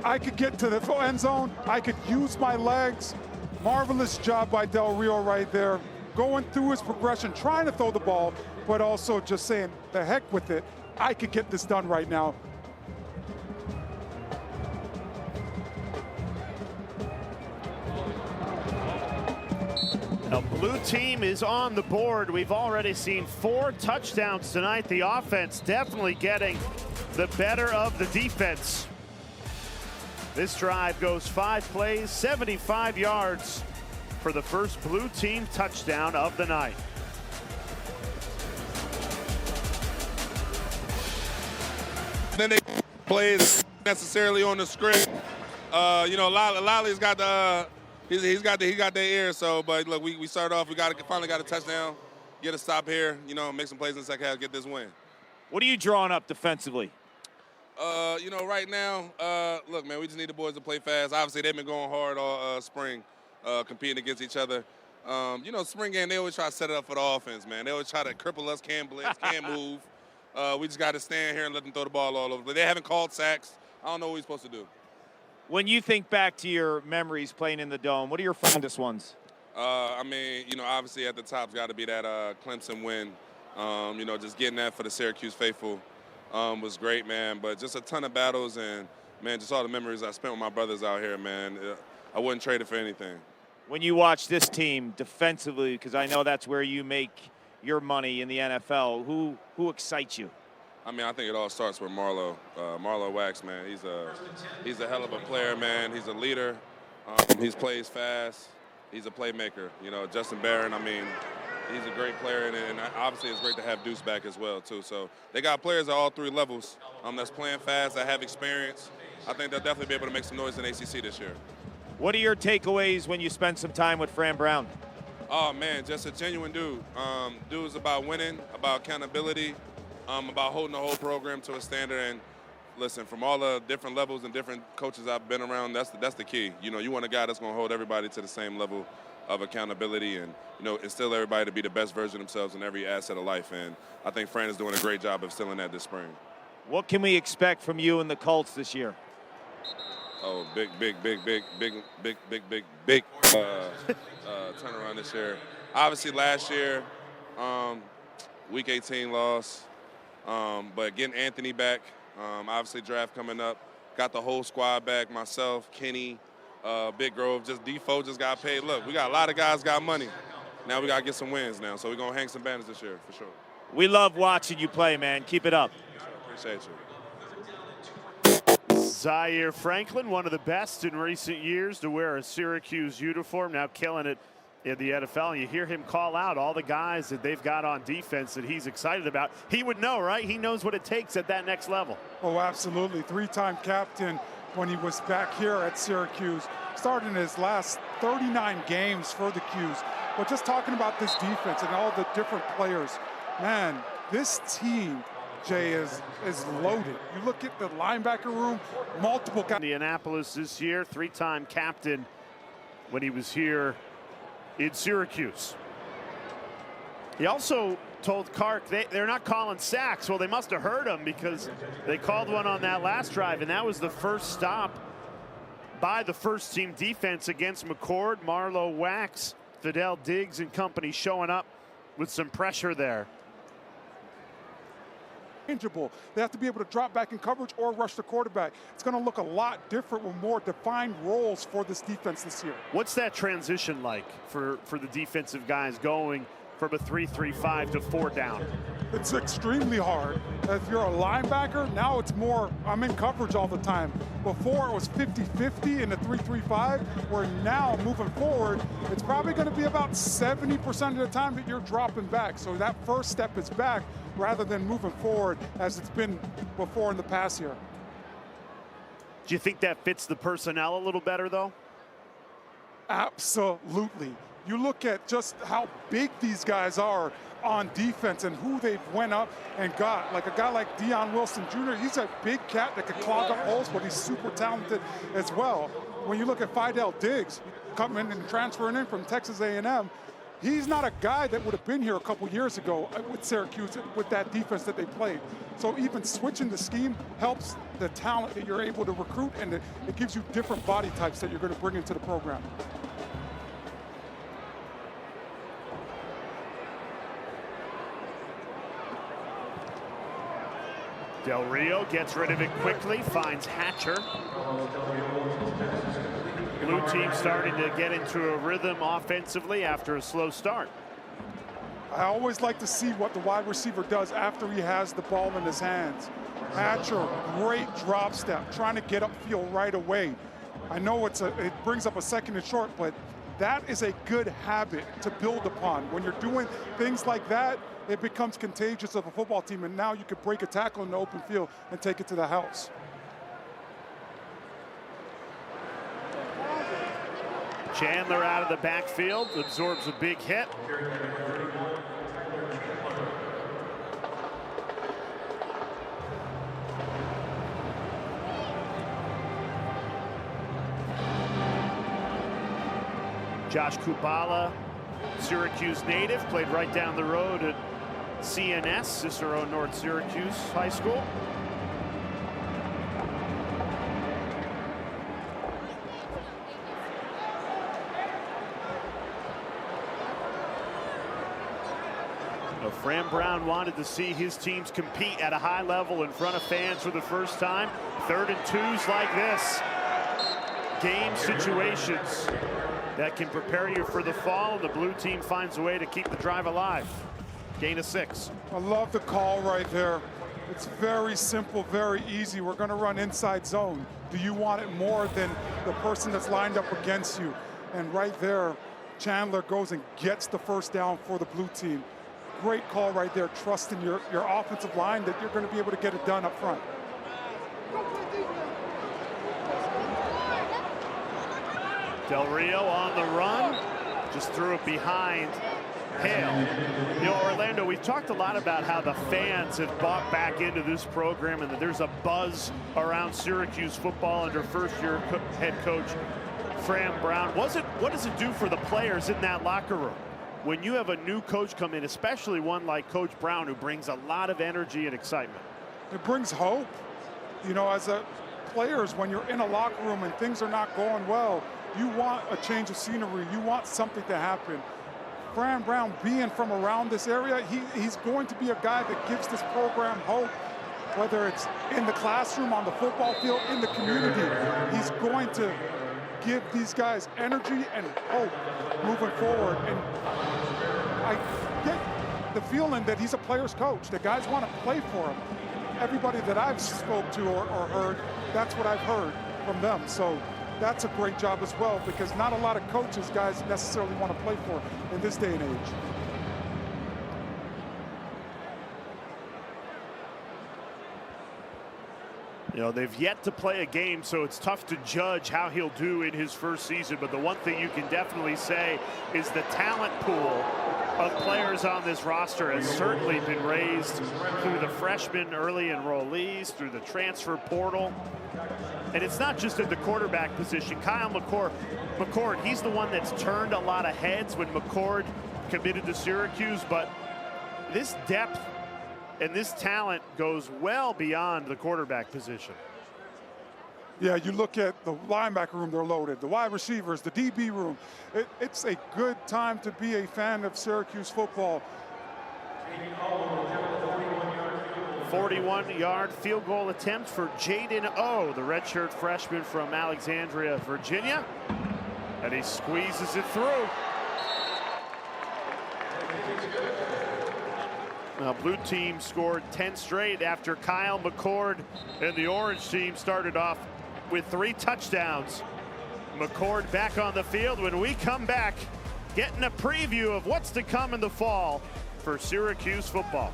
I could get to the end zone. I could use my legs. Marvelous job by Del Rio right there. Going through his progression, trying to throw the ball, but also just saying, the heck with it. I could get this done right now. The blue team is on the board. We've already seen 4 touchdowns tonight. The offense definitely getting the better of the defense. This drive goes 5 plays, 75 yards for the first blue team touchdown of the night. Then they plays necessarily on the script. You know, Lolly's got the he got their ear. So, but look, we started off. We finally got a touchdown, get a stop here. You know, make some plays in the second half, get this win. What are you drawing up defensively? You know, right now, look, man, we just need the boys to play fast. Obviously, they've been going hard all spring, competing against each other. You know, spring game, they always try to set it up for the offense, man. They always try to cripple us, can't blitz, can't move. We just got to stand here and let them throw the ball all over. But they haven't called sacks. I don't know what we're supposed to do. When you think back to your memories playing in the Dome, what are your fondest ones? I mean, you know, obviously at the top's got to be that Clemson win. You know, just getting that for the Syracuse faithful was great, man. But just a ton of battles and, man, just all the memories I spent with my brothers out here, man. I wouldn't trade it for anything. When you watch this team defensively, because I know that's where you make your money in the NFL, who excites you? I mean, I think it all starts with Marlo. Marlo Wax, man. He's a hell of a player, man. He's a leader. He plays fast. He's a playmaker. You know, Justin Barron, I mean, he's a great player, and obviously it's great to have Deuce back as well, too. So they got players at all 3 levels that's playing fast, that have experience. I think they'll definitely be able to make some noise in ACC this year. What are your takeaways when you spend some time with Fran Brown? Oh, man, just a genuine dude. Dude's about winning, about accountability, about holding the whole program to a standard. And listen, from all the different levels and different coaches I've been around, that's the key. You know, you want a guy that's going to hold everybody to the same level of accountability and, you know, instill everybody to be the best version of themselves in every asset of life. And I think Fran is doing a great job of instilling that this spring. What can we expect from you and the Colts this year? Oh, big turnaround this year. Obviously, last year, Week 18 loss, but getting Anthony back, obviously draft coming up, got the whole squad back, myself, Kenny, Big Grove, just Defoe just got paid. Look, we got a lot of guys got money. Now we got to get some wins now, so we're going to hang some banners this year, for sure. We love watching you play, man. Keep it up. Appreciate you. Zaire Franklin, one of the best in recent years to wear a Syracuse uniform, now killing it in the NFL. And you hear him call out all the guys that they've got on defense that he's excited about. He would know, right? He knows what it takes at that next level. Oh, absolutely. 3-time captain when he was back here at Syracuse. Started his last 39 games for the Qs. But just talking about this defense and all the different players, man, this team, Jay, is loaded. You look at the linebacker room, multiple guys. Indianapolis this year, 3-time captain when he was here in Syracuse. He also told Kark they're not calling sacks. Well, they must have heard him because they called one on that last drive, and that was the first stop by the first team defense against McCord. Marlo Wax, Fidel Diggs and company showing up with some pressure there. They have to be able to drop back in coverage or rush the quarterback. It's going to look a lot different with more defined roles for this defense this year. What's that transition like for the defensive guys going from a 3-3-5 to 4 down? It's extremely hard. If you're a linebacker, now it's more, I'm in coverage all the time. Before it was 50-50 in the 3-3-5, where now moving forward, it's probably going to be about 70% of the time that you're dropping back. So that first step is back rather than moving forward as it's been before in the past year. Do you think that fits the personnel a little better, though? Absolutely. You look at just how big these guys are. on defense and who they've went up and got. Like a guy like Deion Wilson Jr., he's a big cat that can clog up holes, but he's super talented as well. When you look at Fidel Diggs coming and transferring in from Texas A&M, he's not a guy that would have been here a couple years ago with Syracuse with that defense that they played. So even switching the scheme helps the talent that you're able to recruit, and it gives you different body types that you're going to bring into the program. Del Rio gets rid of it quickly, finds Hatcher. Blue team starting to get into a rhythm offensively after a slow start. I always like to see what the wide receiver does after he has the ball in his hands. Hatcher, great drop step, trying to get upfield right away. I know it brings up a second and short, but that is a good habit to build upon. When you're doing things like that, it becomes contagious of a football team, and now you can break a tackle in the open field and take it to the house. Chandler out of the backfield, absorbs a big hit. Josh Kubala, Syracuse native, played right down the road at CNS, Cicero North Syracuse High School. Fran Brown wanted to see his teams compete at a high level in front of fans for the first time. 3rd and 2s like this. Game situations that can prepare you for the fall. The blue team finds a way to keep the drive alive. Gain of 6. I love the call right there. It's very simple, very easy. We're going to run inside zone. Do you want it more than the person that's lined up against you? And right there, Chandler goes and gets the first down for the blue team. Great call right there, trusting your offensive line that you're going to be able to get it done up front. Del Rio on the run, just threw it behind Hale. You know, Orlando, we've talked a lot about how the fans have bought back into this program and that there's a buzz around Syracuse football under first-year head coach Fran Brown. What does it do for the players in that locker room when you have a new coach come in, especially one like Coach Brown, who brings a lot of energy and excitement? It brings hope. You know, as players, when you're in a locker room and things are not going well, you want a change of scenery. You want something to happen. Fran Brown, being from around this area, he's going to be a guy that gives this program hope, whether it's in the classroom, on the football field, in the community. He's going to give these guys energy and hope moving forward. And I get the feeling that he's a player's coach. The guys want to play for him. Everybody that I've spoke to or heard, that's what I've heard from them. So that's a great job as well, because not a lot of coaches guys necessarily want to play for in this day and age. You know, they've yet to play a game, so it's tough to judge how he'll do in his first season. But the one thing you can definitely say is the talent pool of players on this roster has certainly been raised through the freshman early enrollees, through the transfer portal. And it's not just at the quarterback position. Kyle McCord, he's the one that's turned a lot of heads when McCord committed to Syracuse. But this depth and this talent goes well beyond the quarterback position. Yeah, you look at the linebacker room, they're loaded. The wide receivers, the DB room. It's a good time to be a fan of Syracuse football. 41-yard field goal attempt for Jaden O, the redshirt freshman from Alexandria, Virginia. And he squeezes it through. Now, blue team scored 10 straight after Kyle McCord and the orange team started off with 3 touchdowns. McCord back on the field when we come back, getting a preview of what's to come in the fall for Syracuse football.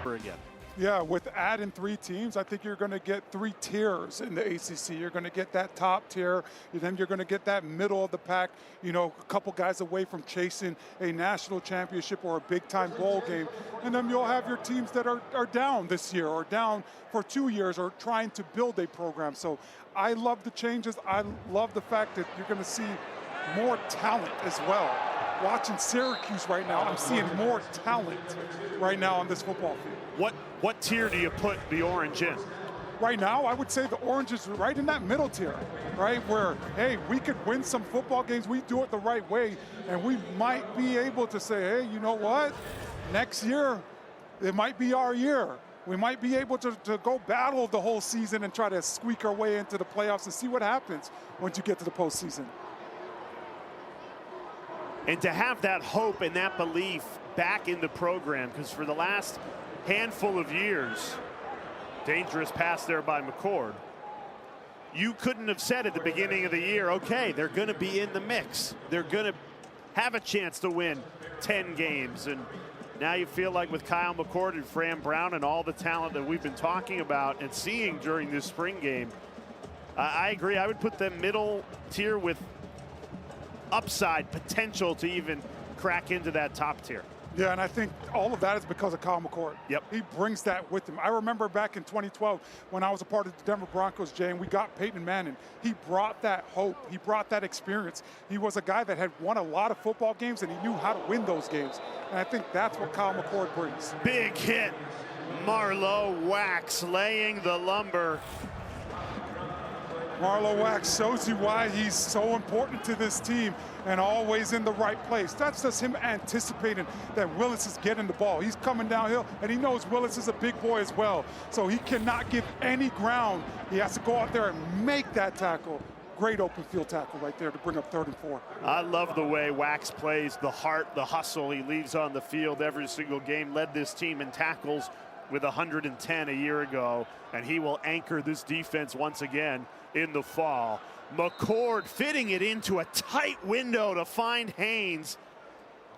Again. Yeah, with adding 3 teams, I think you're going to get 3 tiers in the ACC. You're going to get that top tier, and then you're going to get that middle of the pack, you know, a couple guys away from chasing a national championship or a big-time bowl game. And then you'll have your teams that are down this year or down for 2 years or trying to build a program. So I love the changes. I love the fact that you're going to see more talent as well. Watching Syracuse right now, I'm seeing more talent right now on this football field. What tier do you put the Orange in? Right now, I would say the Orange is right in that middle tier, right? Where, hey, we could win some football games, we do it the right way, and we might be able to say, hey, you know what? Next year, it might be our year. We might be able to go battle the whole season and try to squeak our way into the playoffs and see what happens once you get to the postseason. And to have that hope and that belief back in the program, because for the last handful of years, dangerous pass there by McCord, you couldn't have said at the beginning of the year, okay, they're going to be in the mix. They're going to have a chance to win 10 games. And now you feel like with Kyle McCord and Fran Brown and all the talent that we've been talking about and seeing during this spring game, I agree. I would put them middle tier with upside potential to even crack into that top tier. Yeah, and I think all of that is because of Kyle McCord. Yep. He brings that with him. I remember back in 2012 when I was a part of the Denver Broncos, Jay, and we got Peyton Manning. He brought that hope. He brought that experience. He was a guy that had won a lot of football games, and he knew how to win those games. And I think that's what Kyle McCord brings. Big hit. Marlowe Wax laying the lumber. Marlowe Wax shows you why he's so important to this team and always in the right place. That's just him anticipating that Willis is getting the ball. He's coming downhill, and he knows Willis is a big boy as well. So he cannot give any ground. He has to go out there and make that tackle. Great open field tackle right there to bring up 3rd and 4. I love the way Wax plays, the heart, the hustle he leaves on the field every single game. Led this team in tackles with 110 a year ago, and he will anchor this defense once again in the fall. McCord fitting it into a tight window to find Haynes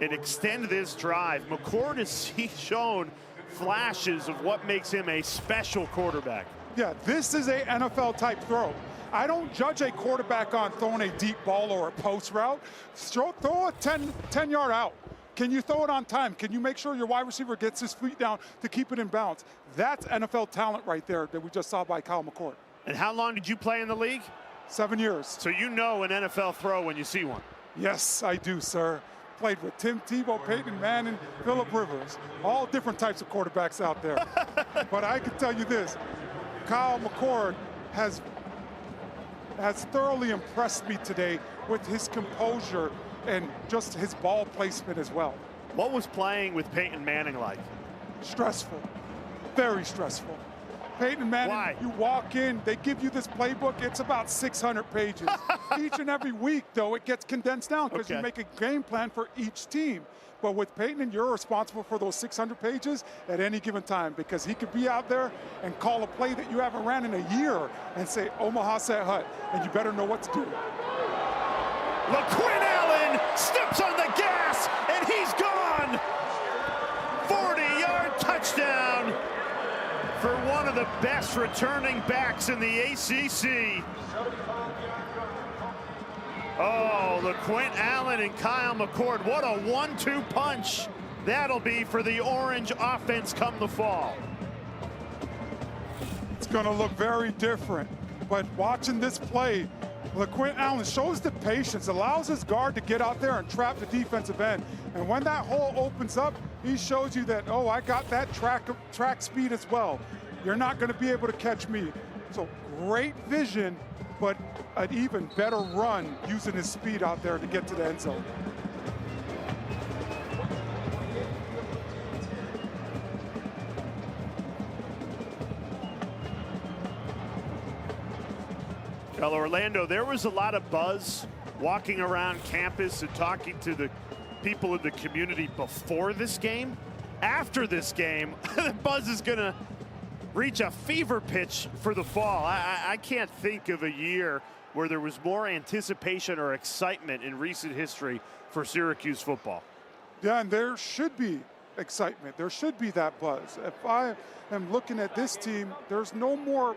and extend this drive. McCord has shown flashes of what makes him a special quarterback. Yeah, this is a NFL type throw. I don't judge a quarterback on throwing a deep ball or a post route. Throw a 10-yard out. Can you throw it on time? Can you make sure your wide receiver gets his feet down to keep it in bounds? That's NFL talent right there that we just saw by Kyle McCord. And how long did you play in the league? 7 years. So you know an NFL throw when you see one. Yes, I do, sir. Played with Tim Tebow, Peyton Manning, Phillip Rivers. All different types of quarterbacks out there. But I can tell you this, Kyle McCord has thoroughly impressed me today with his composure and just his ball placement as well. What was playing with Peyton Manning like? Stressful, very stressful. Peyton Manning, Why? You walk in, they give you this playbook, it's about 600 pages. Each and every week, though, it gets condensed down because you make a game plan for each team. But with Peyton, you're responsible for those 600 pages at any given time because he could be out there and call a play that you haven't ran in a year and say, Omaha Set Hut, and you better know what to do. LaQuinn Allen steps on the gas, and he's gone. 40-yard touchdown for one of the best returning backs in the ACC. Oh, LaQuinn Allen and Kyle McCord, what a 1-2 punch that'll be for the Orange offense come the fall. It's going to look very different, but watching this play, LaQuinn Allen shows the patience, allows his guard to get out there and trap the defensive end. And when that hole opens up, he shows you that, oh, I got that track speed as well. You're not going to be able to catch me. So great vision, but an even better run using his speed out there to get to the end zone. Well, Orlando, there was a lot of buzz walking around campus and talking to the people in the community before this game. After this game, the buzz is going to reach a fever pitch for the fall. I can't think of a year where there was more anticipation or excitement in recent history for Syracuse football. Yeah, and there should be excitement. There should be that buzz. If I am looking at this team, there's no more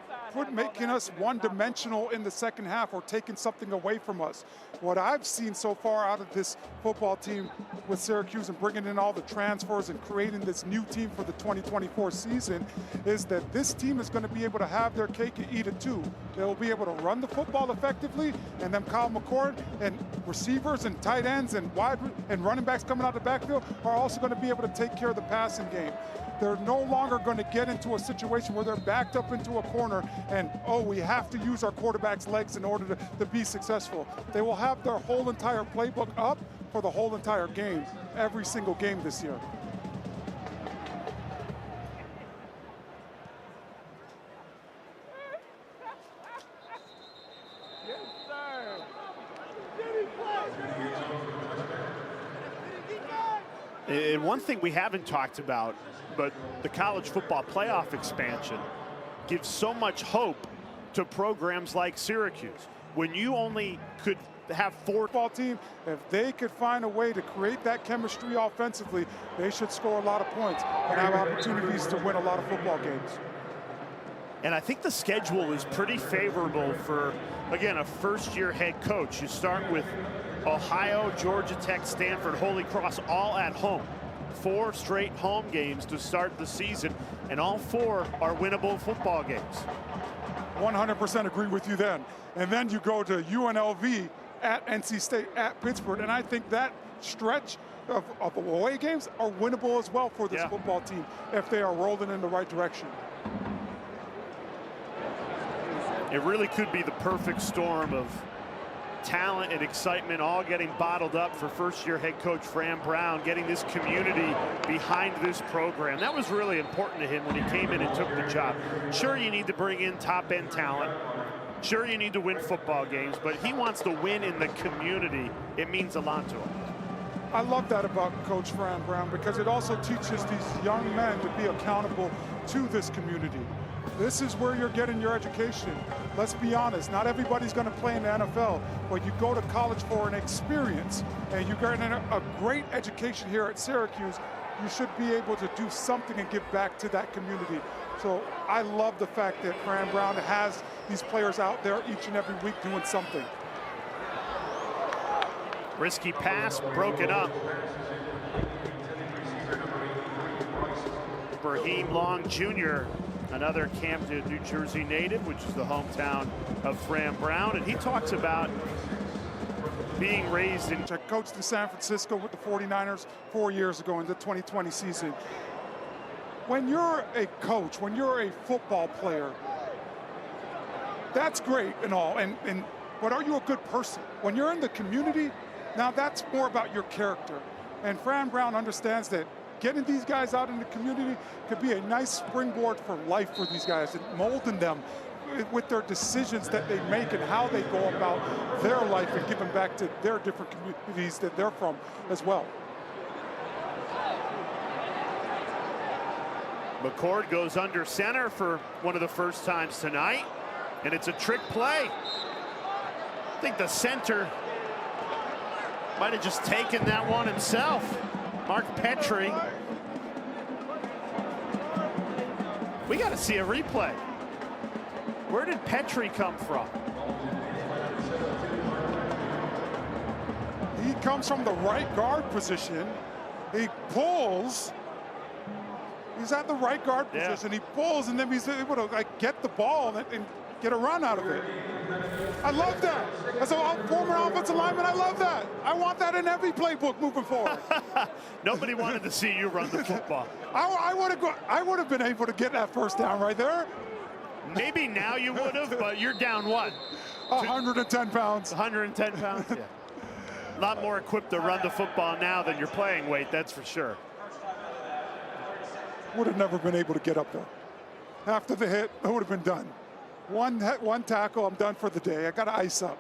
making us one-dimensional in the second half or taking something away from us. What I've seen so far out of this football team with Syracuse and bringing in all the transfers and creating this new team for the 2024 season is that this team is going to be able to have their cake and eat it too. They'll be able to run the football effectively, and then Kyle McCord and receivers and tight ends and running backs coming out of the backfield are also going to be able to take care of the passing game. They're no longer going to get into a situation where they're backed up into a corner and, oh, we have to use our quarterback's legs in order to be successful. They will have their whole entire playbook up for the whole entire game, every single game this year. And one thing we haven't talked about, but the college football playoff expansion gives so much hope to programs like Syracuse. When you only could have 4 football team, if they could find a way to create that chemistry offensively, they should score a lot of points and have opportunities to win a lot of football games. And I think the schedule is pretty favorable for, again, a first-year head coach. You start with Ohio, Georgia Tech, Stanford, Holy Cross, all at home. 4 straight home games to start the season, and all 4 are winnable football games. 100% agree with you then. And then you go to UNLV, at NC State, at Pittsburgh, and I think that stretch of away games are winnable as well for this football team if they are rolling in the right direction. It really could be the perfect storm of talent and excitement all getting bottled up for first-year head coach Fran Brown, getting this community behind this program. That was really important to him when he came in and took the job. Sure, you need to bring in top-end talent. Sure, you need to win football games, but he wants to win in the community. It means a lot to him. I love that about Coach Fran Brown because it also teaches these young men to be accountable to this community. This is where you're getting your education. Let's be honest, not everybody's going to play in the NFL, but you go to college for an experience and you get a great education here at Syracuse. You should be able to do something and give back to that community. So I love the fact that Fran Brown has these players out there each and every week doing something. Risky pass, broken up. Raheem Long Jr., another Camden, New Jersey native, which is the hometown of Fran Brown. And he talks about being raised in... I coached in San Francisco with the 49ers 4 years ago in the 2020 season. When you're a coach, when you're a football player, that's great and all, but are you a good person? When you're in the community, now that's more about your character. And Fran Brown understands that getting these guys out in the community could be a nice springboard for life for these guys and molding them with their decisions that they make and how they go about their life and giving back to their different communities that they're from as well. McCord goes under center for one of the first times tonight, and it's a trick play. I think the center might have just taken that one himself. Mark Petrie. We got to see a replay. Where did Petrie come from? He comes from the right guard position. He pulls. He's at the right guard position. He pulls, and then he's able to get the ball and get a run out of it. I love that. As a former offensive lineman, I love that. I want that in every playbook moving forward. Nobody wanted to see you run the football. I would have been able to get that first down right there. Maybe now you would have, but you're down what? 110 pounds. 110 pounds, yeah. A lot more equipped to run the football now than your playing weight, that's for sure. Would have never been able to get up there. After the hit, I would have been done. One tackle, I'm done for the day. I got to ice up.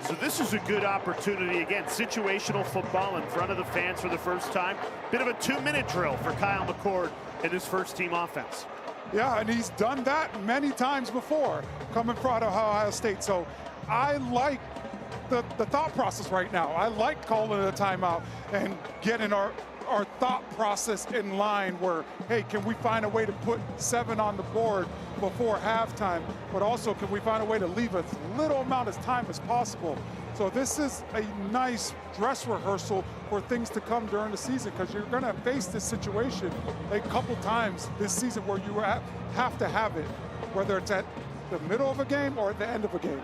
So this is a good opportunity. Again, situational football in front of the fans for the first time. Bit of a 2-minute drill for Kyle McCord in his first team offense. Yeah, and he's done that many times before, coming from Ohio State. So I like the thought process right now. I like calling it a timeout and getting our our thought process in line where, hey, can we find a way to put 7 on the board before halftime, but also can we find a way to leave as little amount of time as possible. So this is a nice dress rehearsal for things to come during the season, because you're going to face this situation a couple times this season where you have to have it, whether it's at the middle of a game or at the end of a game.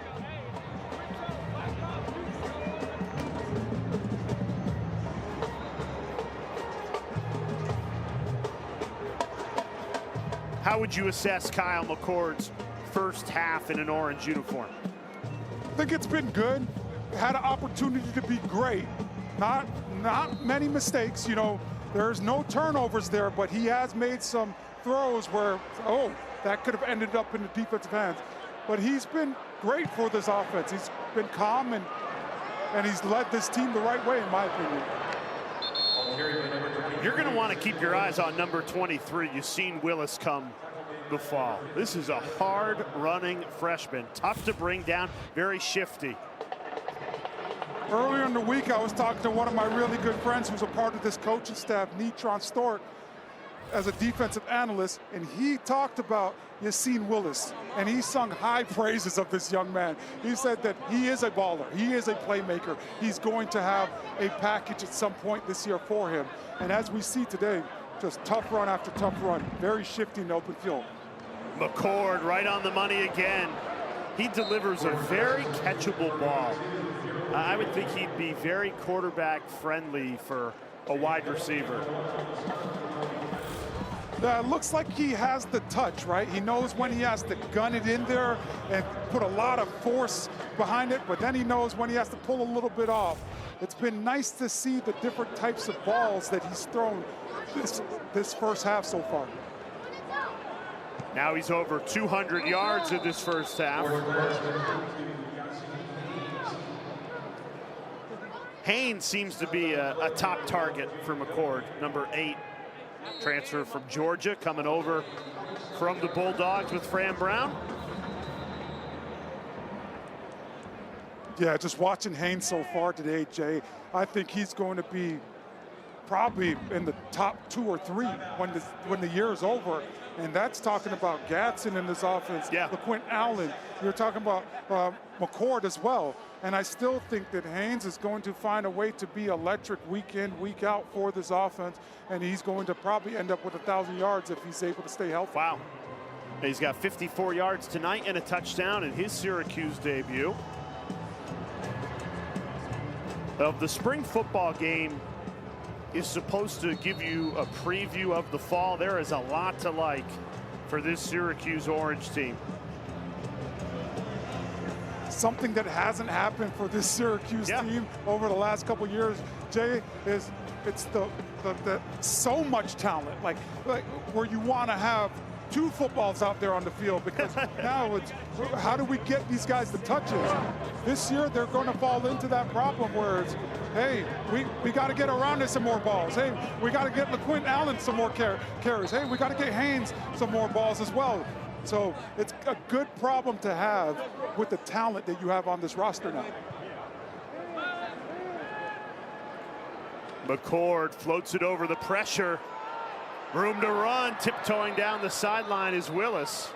How would you assess Kyle McCord's first half in an orange uniform? I think it's been good. Had an opportunity to be great. Not many mistakes. You know, there's no turnovers there, but he has made some throws where, oh, that could have ended up in the defensive hands. But he's been great for this offense. He's been calm and he's led this team the right way, in my opinion. You're going to want to keep your eyes on number 23. You've seen Willis come the fall. This is a hard-running freshman, tough to bring down, very shifty. Earlier in the week, I was talking to one of my really good friends who's a part of this coaching staff, Neatron Stork, as a defensive analyst, and he talked about Yassine Willis, and he sung high praises of this young man. He said that he is a baller, he is a playmaker. He's going to have a package at some point this year for him. And as we see today, just tough run after tough run, very shifty in the open field. McCord right on the money again. He delivers a very catchable ball. I would think he'd be very quarterback friendly for a wide receiver. It looks like he has the touch, right? He knows when he has to gun it in there and put a lot of force behind it, but then he knows when he has to pull a little bit off. It's been nice to see the different types of balls that he's thrown this first half so far. Now he's over 200 yards in this first half. Haynes seems to be a top target for McCord, number 8. Transfer from Georgia, coming over from the Bulldogs with Fran Brown. Yeah, just watching Haynes so far today, Jay, I think he's going to be probably in the top 2 or 3 when the year is over. And that's talking about Gadsden in this offense, yeah. LaQuint Allen. You're talking about McCord as well. And I still think that Haynes is going to find a way to be electric week in, week out for this offense. And he's going to probably end up with 1,000 yards if he's able to stay healthy. Wow. He's got 54 yards tonight and a touchdown in his Syracuse debut. Of the spring football game is supposed to give you a preview of the fall. There is a lot to like for this Syracuse Orange team. Something that hasn't happened for this Syracuse team over the last couple years, Jay, is it's the so much talent, like where you want to have 2 footballs out there on the field, because now it's how do we get these guys the touches? This year they're going to fall into that problem where it's, hey, we got to get around some more balls. Hey, we got to get LaQuint Allen some more carries. Hey, we got to get Haynes some more balls as well. So it's a good problem to have with the talent that you have on this roster now. McCord floats it over the pressure. Room to run, tiptoeing down the sideline is Willis.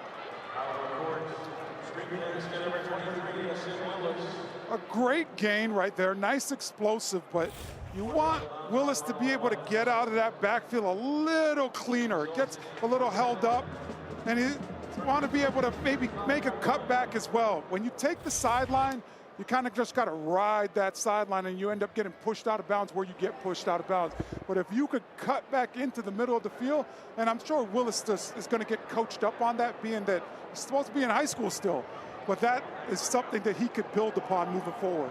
A great gain right there, nice explosive, but you want Willis to be able to get out of that backfield a little cleaner. It gets a little held up, and you want to be able to maybe make a cutback as well. When you take the sideline, you kind of just got to ride that sideline, and you end up getting pushed out of bounds where you get pushed out of bounds. But if you could cut back into the middle of the field, and I'm sure Willis is going to get coached up on that, being that he's supposed to be in high school still. But that is something that he could build upon moving forward.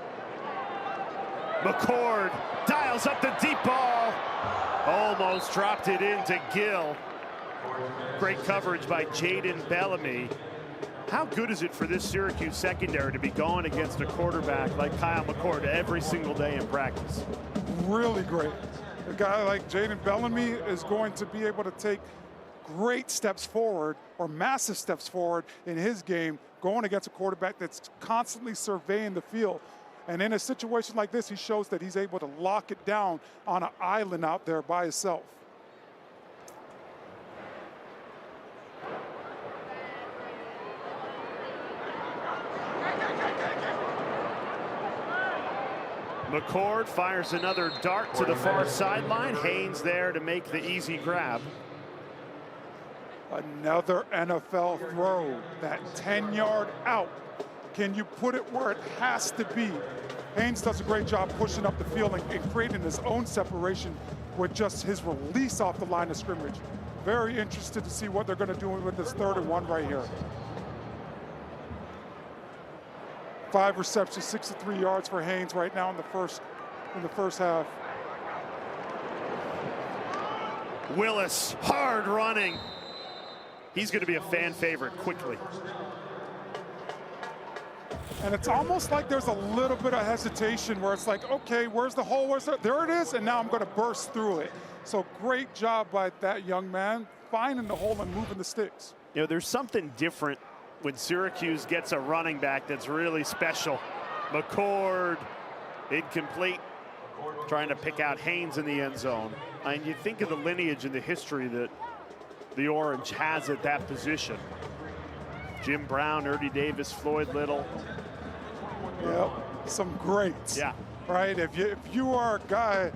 McCord dials up the deep ball. Almost dropped it into Gill. Great coverage by Jaden Bellamy. How good is it for this Syracuse secondary to be going against a quarterback like Kyle McCord every single day in practice? Really great. A guy like Jaden Bellamy is going to be able to take great steps forward, or massive steps forward in his game, going against a quarterback that's constantly surveying the field. And in a situation like this, he shows that he's able to lock it down on an island out there by himself. McCord fires another dart to the far sideline. Haynes there to make the easy grab. Another NFL throw, that 10-yard out. Can you put it where it has to be? Haynes does a great job pushing up the field and creating his own separation with just his release off the line of scrimmage. Very interested to see what they're going to do with this 3rd and 1 right here. 5 receptions, 63 yards for Haynes right now in the first half. Willis, hard running. He's going to be a fan favorite quickly. And it's almost like there's a little bit of hesitation where it's like, okay, where's the hole? There it is, and now I'm going to burst through it. So great job by that young man, finding the hole and moving the sticks. You know, there's something different when Syracuse gets a running back that's really special. McCord, incomplete, trying to pick out Haynes in the end zone. And you think of the lineage and the history that the Orange has at that position. Jim Brown, Ernie Davis, Floyd Little. Yep, some greats. Yeah. Right, if you are a guy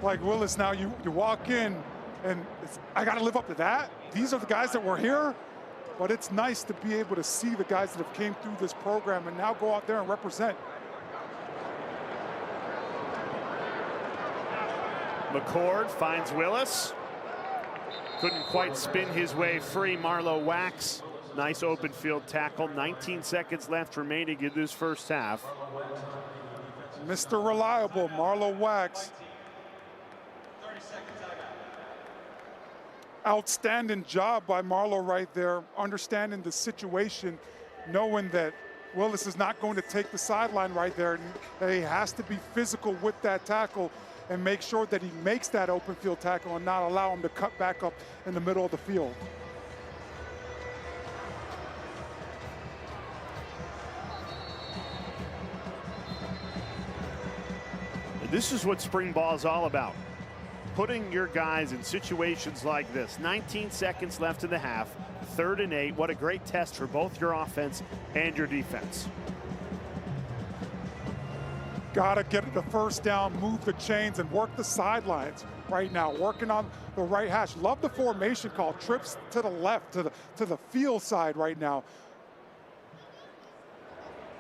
like Willis now, you walk in and I got to live up to that. These are the guys that were here. But it's nice to be able to see the guys that have came through this program and now go out there and represent. McCord finds Willis. Couldn't quite spin his way free. Marlowe Wax, nice open field tackle. 19 seconds left remaining in this first half. Mr. Reliable, Marlowe Wax. Outstanding job by Marlowe right there, understanding the situation, knowing that Willis is not going to take the sideline right there, and that he has to be physical with that tackle and make sure that he makes that open field tackle and not allow him to cut back up in the middle of the field. This is what spring ball is all about. Putting your guys in situations like this. 19 seconds left in the half, 3rd and 8. What a great test for both your offense and your defense. Got to get the first down, move the chains, and work the sidelines right now. Working on the right hash. Love the formation call. Trips to the left, to the field side right now.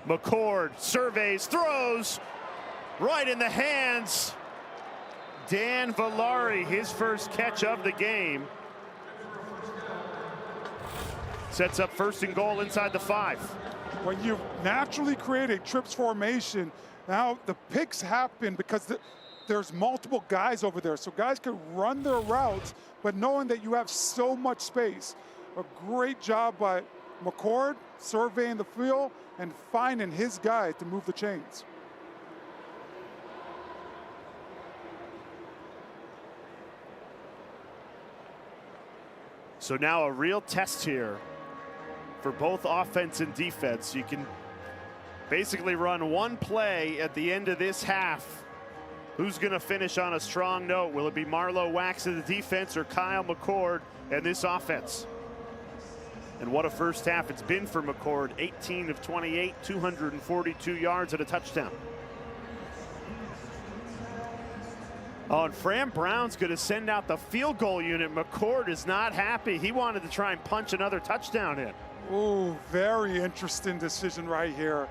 McCord surveys, throws, right in the hands. Dan Villari, his first catch of the game. Sets up 1st and goal inside the 5. When you naturally create a trips formation, now the picks happen because there's multiple guys over there. So guys can run their routes, but knowing that you have so much space. A great job by McCord, surveying the field and finding his guy to move the chains. So now a real test here for both offense and defense. You can basically run one play at the end of this half. Who's going to finish on a strong note? Will it be Marlowe Wax in the defense or Kyle McCord and this offense? And what a first half it's been for McCord. 18 of 28, 242 yards and a touchdown. Oh, and Fran Brown's going to send out the field goal unit. McCord is not happy. He wanted to try and punch another touchdown in. Ooh, very interesting decision right here.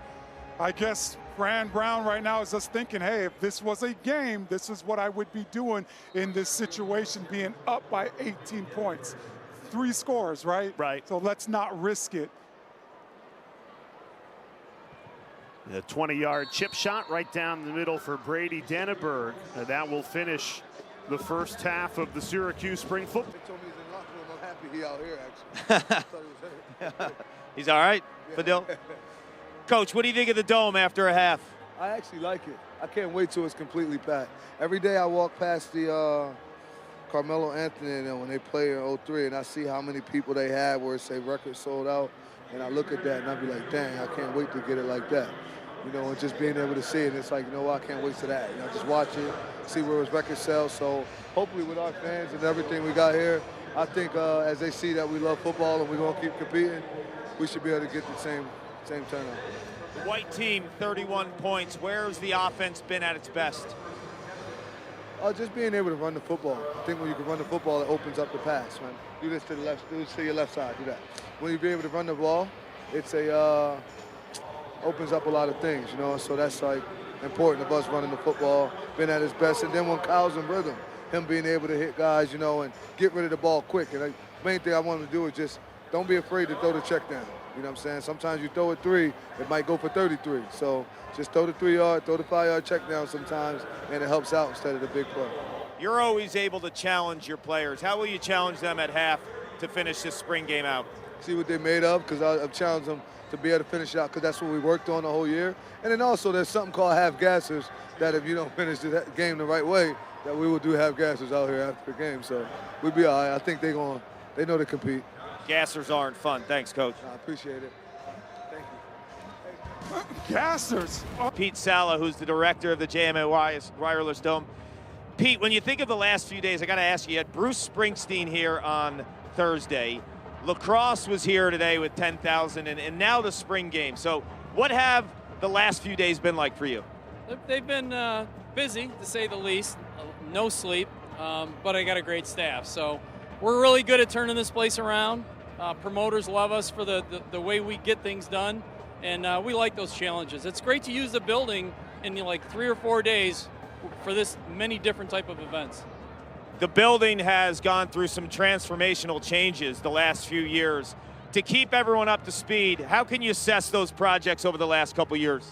I guess Fran Brown right now is just thinking, hey, if this was a game, this is what I would be doing in this situation, being up by 18 points. 3 scores, right? Right. So let's not risk it. The 20-yard chip shot right down the middle for Brady Denneberg. That will finish the first half of the Syracuse spring football. They told me he's in the locker room. I'm happy he out here, actually. I thought he was hurt. He's all right, Fadil? Coach, what do you think of the Dome after a half? I actually like it. I can't wait till it's completely packed. Every day I walk past the Carmelo Anthony and when they play in 03 and I see how many people they had where it say record sold out, and I look at that and I be like, dang, I can't wait to get it like that. you know, and just being able to see it. It's like, you know what, I can't wait for that. You know, just watch it, see where his record sells. So hopefully with our fans and everything we got here, I think as they see that we love football and we're going to keep competing, we should be able to get the same turnout. The white team, 31 points. Where's the offense been at its best? Just being able to run the football. I think when you can run the football, it opens up the pass, man. Do this to the left, do this to your left side, do that. When you be able to run the ball, it's opens up a lot of things, you know, so that's like important of us running the football, being at his best. And then when Kyle's in rhythm, him being able to hit guys, you know, and get rid of the ball quick. And the main thing I want him to do is just don't be afraid to throw the check down. You know what I'm saying? Sometimes you throw it 3, it might go for 33. So just throw the 3-yard, throw the 5-yard check down sometimes, and it helps out instead of the big play. You're always able to challenge your players. How will you challenge them at half to finish this spring game out? See what they're made of, because I've challenged them to be able to finish it out, because that's what we worked on the whole year. And then also there's something called half-gassers that if you don't finish the game the right way, that we will do half-gassers out here after the game. So we'll be all right. I think they know to compete. Gassers aren't fun. Thanks, Coach. I appreciate it. Thank you. Gassers. Pete Sala, who's the director of the JMA Wireless Dome. Pete, when you think of the last few days, I got to ask you, you had Bruce Springsteen here on Thursday. Lacrosse was here today with 10,000, and now the spring game. So what have the last few days been like for you? They've been busy, to say the least. No sleep, but I got a great staff. So we're really good at turning this place around. Promoters love us for the way we get things done, and we like those challenges. It's great to use the building in like 3 or 4 days for this many different type of events. The building has gone through some transformational changes the last few years. To keep everyone up to speed, how can you assess those projects over the last couple years?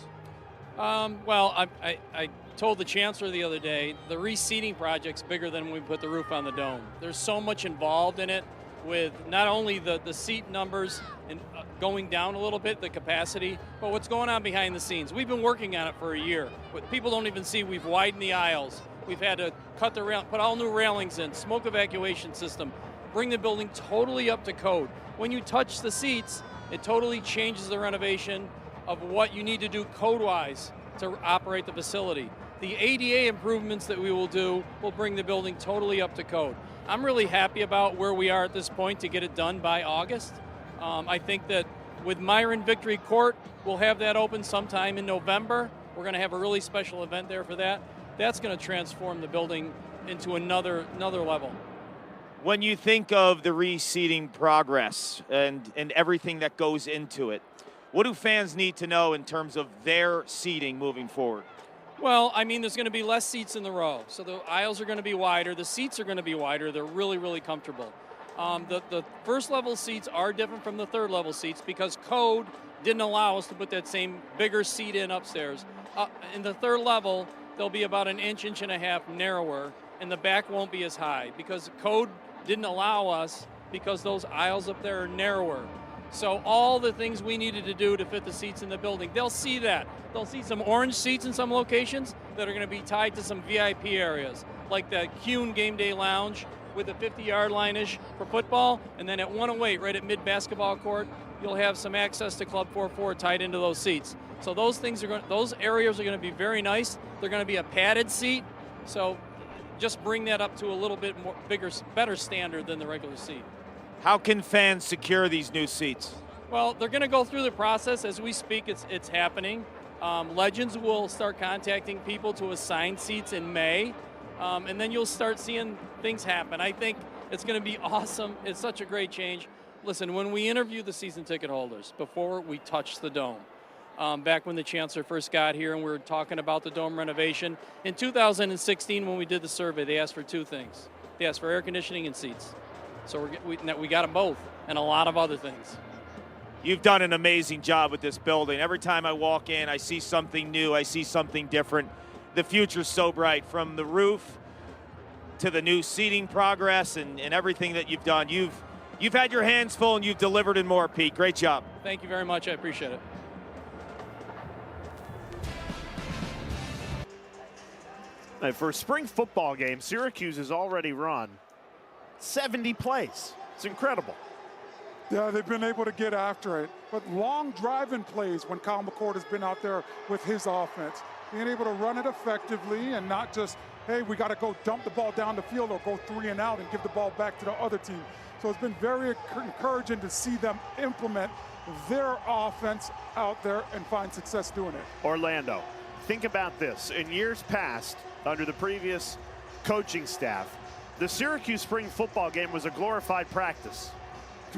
Well, I told the chancellor the other day, the reseating project's bigger than when we put the roof on the dome. There's so much involved in it, with not only the seat numbers and going down a little bit, the capacity, but what's going on behind the scenes. We've been working on it for a year. What people don't even see, we've widened the aisles. We've had to cut the rail, put all new railings in, smoke evacuation system, bring the building totally up to code. When you touch the seats, it totally changes the renovation of what you need to do code-wise to operate the facility. The ADA improvements that we will do will bring the building totally up to code. I'm really happy about where we are at this point to get it done by August. I think that with Myron Victory Court, we'll have that open sometime in November. We're going to have a really special event there for that. That's going to transform the building into another level. When you think of the reseating progress and everything that goes into it, what do fans need to know in terms of their seating moving forward? Well, I mean, there's going to be less seats in the row, so the aisles are going to be wider. The seats are going to be wider. They're really, really comfortable. The first level seats are different from the third level seats because code didn't allow us to put that same bigger seat in upstairs. In the third level, they'll be about an inch and a half narrower, and the back won't be as high because code didn't allow us because those aisles up there are narrower. So all the things we needed to do to fit the seats in the building, they'll see that. They'll see some orange seats in some locations that are going to be tied to some VIP areas, like the Kuhn Game Day Lounge with a 50-yard line-ish for football, and then at 108, right at mid-basketball court, you'll have some access to Club 4-4 tied into those seats. So those areas are going to be very nice. They're going to be a padded seat, so just bring that up to a little bit more better standard than the regular seat. How can fans secure these new seats? Well, they're going to go through the process as we speak. It's happening. Legends will start contacting people to assign seats in May, and then you'll start seeing things happen. I think it's going to be awesome. It's such a great change. Listen, when we interview the season ticket holders before we touch the dome, back when the chancellor first got here and we were talking about the dome renovation, in 2016 when we did the survey, they asked for 2 things. They asked for air conditioning and seats. So we got them both, and a lot of other things. You've done an amazing job with this building. Every time I walk in, I see something new. I see something different. The future's so bright, from the roof to the new seating progress and everything that you've done. You've had your hands full, and you've delivered and more, Pete. Great job. Thank you very much. I appreciate it. For a spring football game, Syracuse has already run 70 plays. It's incredible. Yeah, they've been able to get after it. But long driving plays when Kyle McCord has been out there with his offense. Being able to run it effectively and not just, hey, we got to go dump the ball down the field or go 3 and out and give the ball back to the other team. So it's been very encouraging to see them implement their offense out there and find success doing it. Orlando, think about this. In years past, under the previous coaching staff, the Syracuse spring football game was a glorified practice.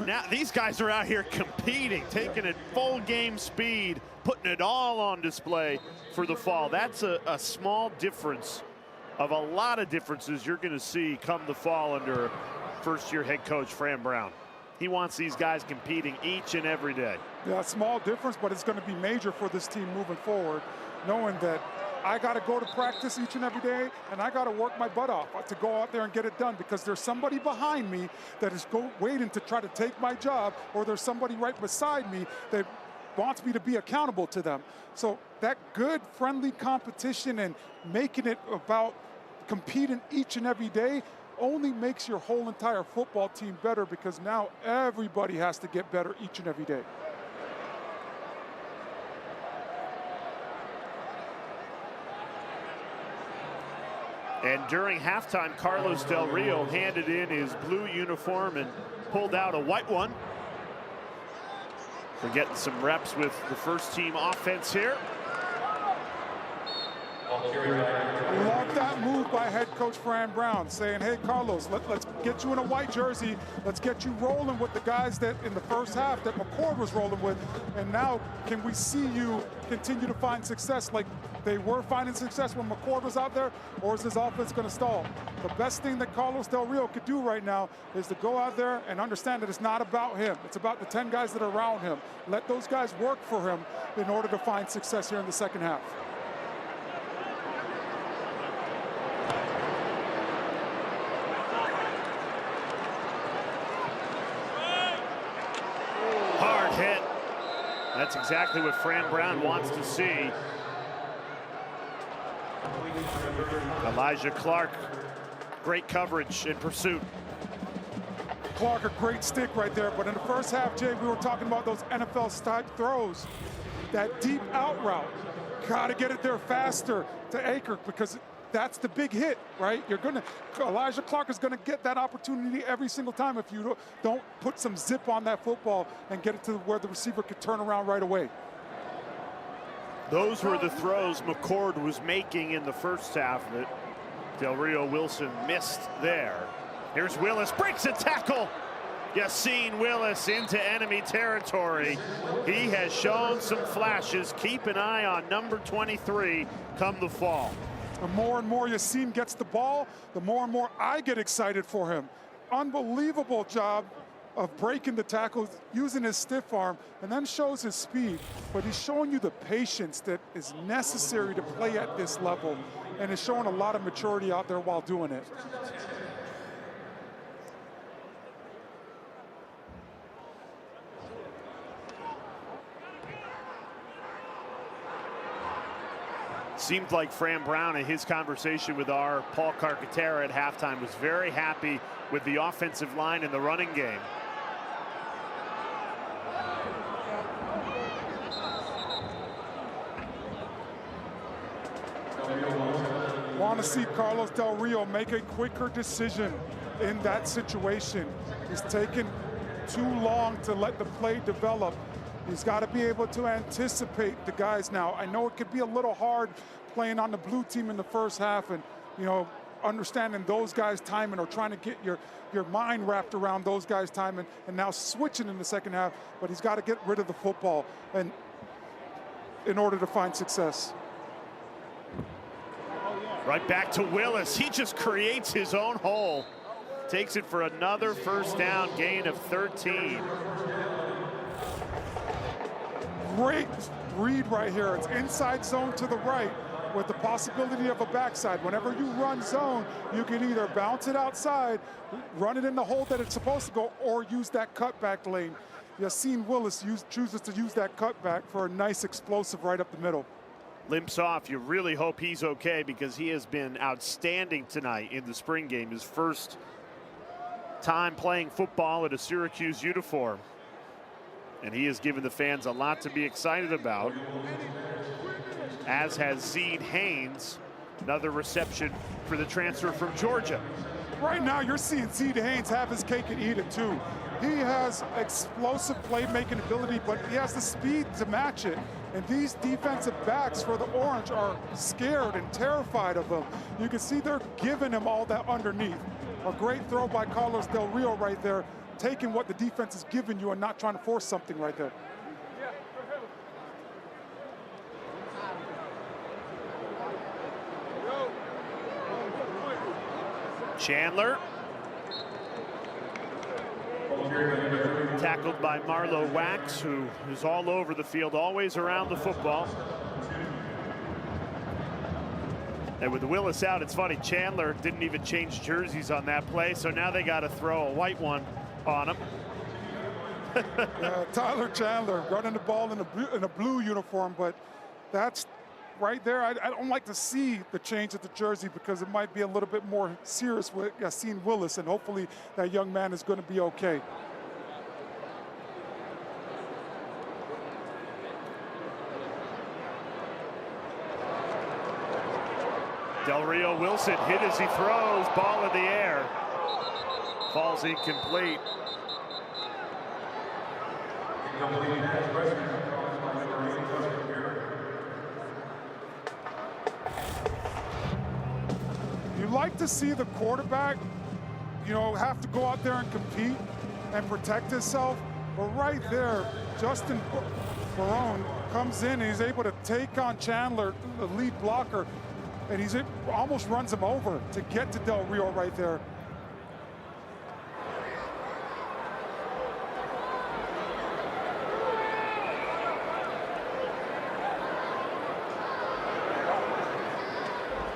Now these guys are out here competing, taking it full game speed, putting it all on display for the fall. That's a small difference of a lot of differences you're going to see come the fall under first-year head coach Fran Brown. He wants these guys competing each and every day. Yeah, small difference, but it's going to be major for this team moving forward, knowing that I got to go to practice each and every day, and I got to work my butt off to go out there and get it done, because there's somebody behind me that is waiting to try to take my job, or there's somebody right beside me that wants me to be accountable to them. So that good, friendly competition and making it about competing each and every day only makes your whole entire football team better, because now everybody has to get better each and every day. And during halftime, Carlos Del Rio handed in his blue uniform and pulled out a white one. We're getting some reps with the first team offense here. Love that move by head coach Fran Brown, saying, hey, Carlos, let's get you in a white jersey. Let's get you rolling with the guys that in the first half that McCord was rolling with. And now can we see you continue to find success like they were finding success when McCord was out there, or is this offense going to stall? The best thing that Carlos Del Rio could do right now is to go out there and understand that it's not about him. It's about the 10 guys that are around him. Let those guys work for him in order to find success here in the second half. Hard hit. That's exactly what Fran Brown wants to see. Elijah Clark, great coverage in pursuit. Clark, a great stick right there, but in the first half, Jay, we were talking about those NFL-type throws. That deep out route, got to get it there faster to Aker, because that's the big hit, right? Elijah Clark is gonna get that opportunity every single time if you don't put some zip on that football and get it to where the receiver could turn around right away. Those were the throws McCord was making in the first half that Del Rio Wilson missed there. Here's Willis, breaks a tackle. Yassine Willis into enemy territory. He has shown some flashes. Keep an eye on number 23 come the fall. The more and more Yassine gets the ball, the more and more I get excited for him. Unbelievable job of breaking the tackles, using his stiff arm, and then shows his speed. But he's showing you the patience that is necessary to play at this level, and is showing a lot of maturity out there while doing it. Seemed like Fran Brown in his conversation with our Paul Carcaterra at halftime was very happy with the offensive line and the running game. Want to see Carlos Del Rio make a quicker decision in that situation. He's taken too long to let the play develop. He's got to be able to anticipate the guys now. I know it could be a little hard playing on the blue team in the first half and, you know, understanding those guys' timing or trying to get your mind wrapped around those guys' timing and now switching in the second half, but he's got to get rid of the football and in order to find success. Right back to Willis. He just creates his own hole. Takes it for another first down, gain of 13. Great read right here. It's inside zone to the right with the possibility of a backside. Whenever you run zone, you can either bounce it outside, run it in the hole that it's supposed to go, or use that cutback lane. Yassine Willis chooses to use that cutback for a nice explosive right up the middle. Limps off. You really hope he's okay because he has been outstanding tonight in the spring game. His first time playing football in a Syracuse uniform. And he has given the fans a lot to be excited about, as has Zeed Haynes, another reception for the transfer from Georgia. Right now, you're seeing Zeed Haynes have his cake and eat it too. He has explosive playmaking ability, but he has the speed to match it. And these defensive backs for the Orange are scared and terrified of him. You can see they're giving him all that underneath. A great throw by Carlos Del Rio right there, taking what the defense is giving you and not trying to force something right there. Chandler. Tackled by Marlo Wax, who is all over the field, always around the football. And with Willis out, it's funny, Chandler didn't even change jerseys on that play, so now they got to throw a white one on him. Tyler Chandler running the ball in a blue uniform, but that's right there. I don't like to see the change of the jersey because it might be a little bit more serious with Yassine Willis, and hopefully that young man is going to be okay. Del Rio Wilson hit as he throws, ball in the air. Falls incomplete. You like to see the quarterback, have to go out there and compete and protect himself. But right there, Justin Barone comes in and he's able to take on Chandler, the lead blocker, and he's almost runs him over to get to Del Rio right there.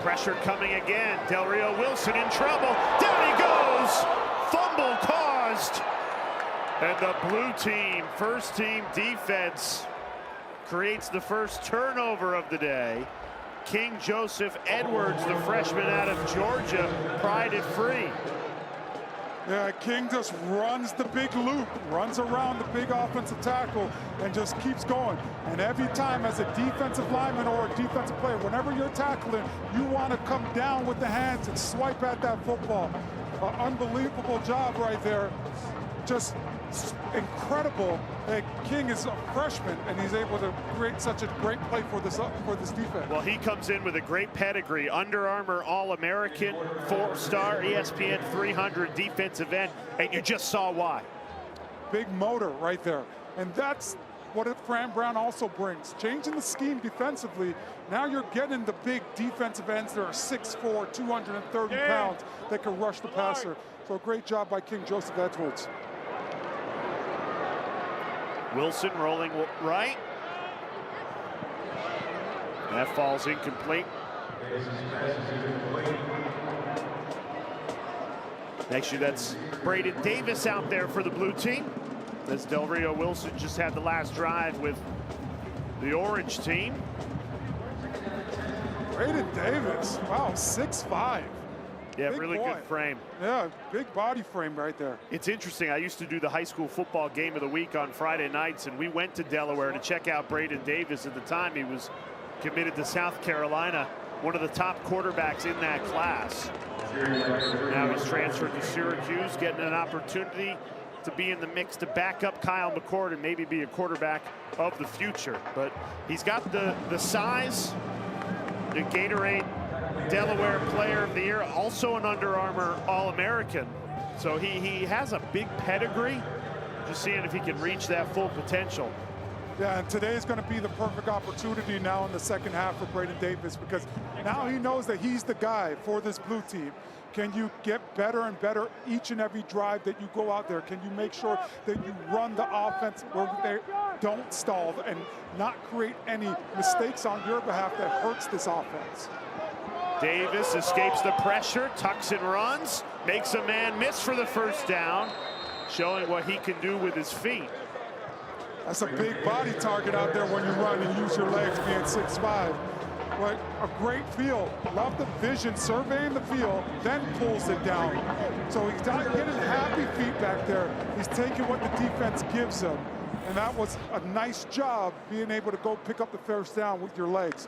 Pressure coming again. Del Rio Wilson in trouble. Down he goes. Fumble caused. And the blue team, first team defense, creates the first turnover of the day. King Joseph Edwards, the freshman out of Georgia, pried it free. Yeah, King just runs the big loop, runs around the big offensive tackle, and just keeps going. And every time as a defensive lineman or a defensive player, whenever you're tackling, you want to come down with the hands and swipe at that football. Unbelievable job right there. Just incredible that King is a freshman and he's able to create such a great play for this defense. Well, he comes in with a great pedigree. Under Armour All-American, 4-star ESPN 300 defensive end, and you just saw why. Big motor right there. And that's what Fran Brown also brings. Changing the scheme defensively, now you're getting the big defensive ends that are 6'4", 230 pounds that can rush the passer. So great job by King Joseph Edwards. Wilson rolling right. That falls incomplete. Actually, that's Braden Davis out there for the blue team, as Del Rio Wilson just had the last drive with the orange team. Braden Davis, wow, 6'5". Yeah, big really boy. good frame. Yeah, big body frame right there. It's interesting. I used to do the high school football game of the week on Friday nights, and we went to Delaware to check out Braden Davis. At the time, he was committed to South Carolina, one of the top quarterbacks in that class. Now he's transferred to Syracuse, getting an opportunity to be in the mix to back up Kyle McCord and maybe be a quarterback of the future. But he's got the size, the Gatorade Delaware Player of the Year, also an Under Armour All-American. So he has a big pedigree. Just seeing if he can reach that full potential. Yeah, and today is going to be the perfect opportunity now in the second half for Braden Davis, because now he knows that he's the guy for this blue team. Can you get better and better each and every drive that you go out there? Can you make sure that you run the offense where they don't stall and not create any mistakes on your behalf that hurts this offense? Davis escapes the pressure, tucks and runs, makes a man miss for the first down, showing what he can do with his feet. That's a big body target out there when you run and use your legs, being 6'5". But a great feel. Love the vision, surveying the field, then pulls it down. So he's not getting happy feet back there. He's taking what the defense gives him And that was a nice job being able to go pick up the first down with your legs.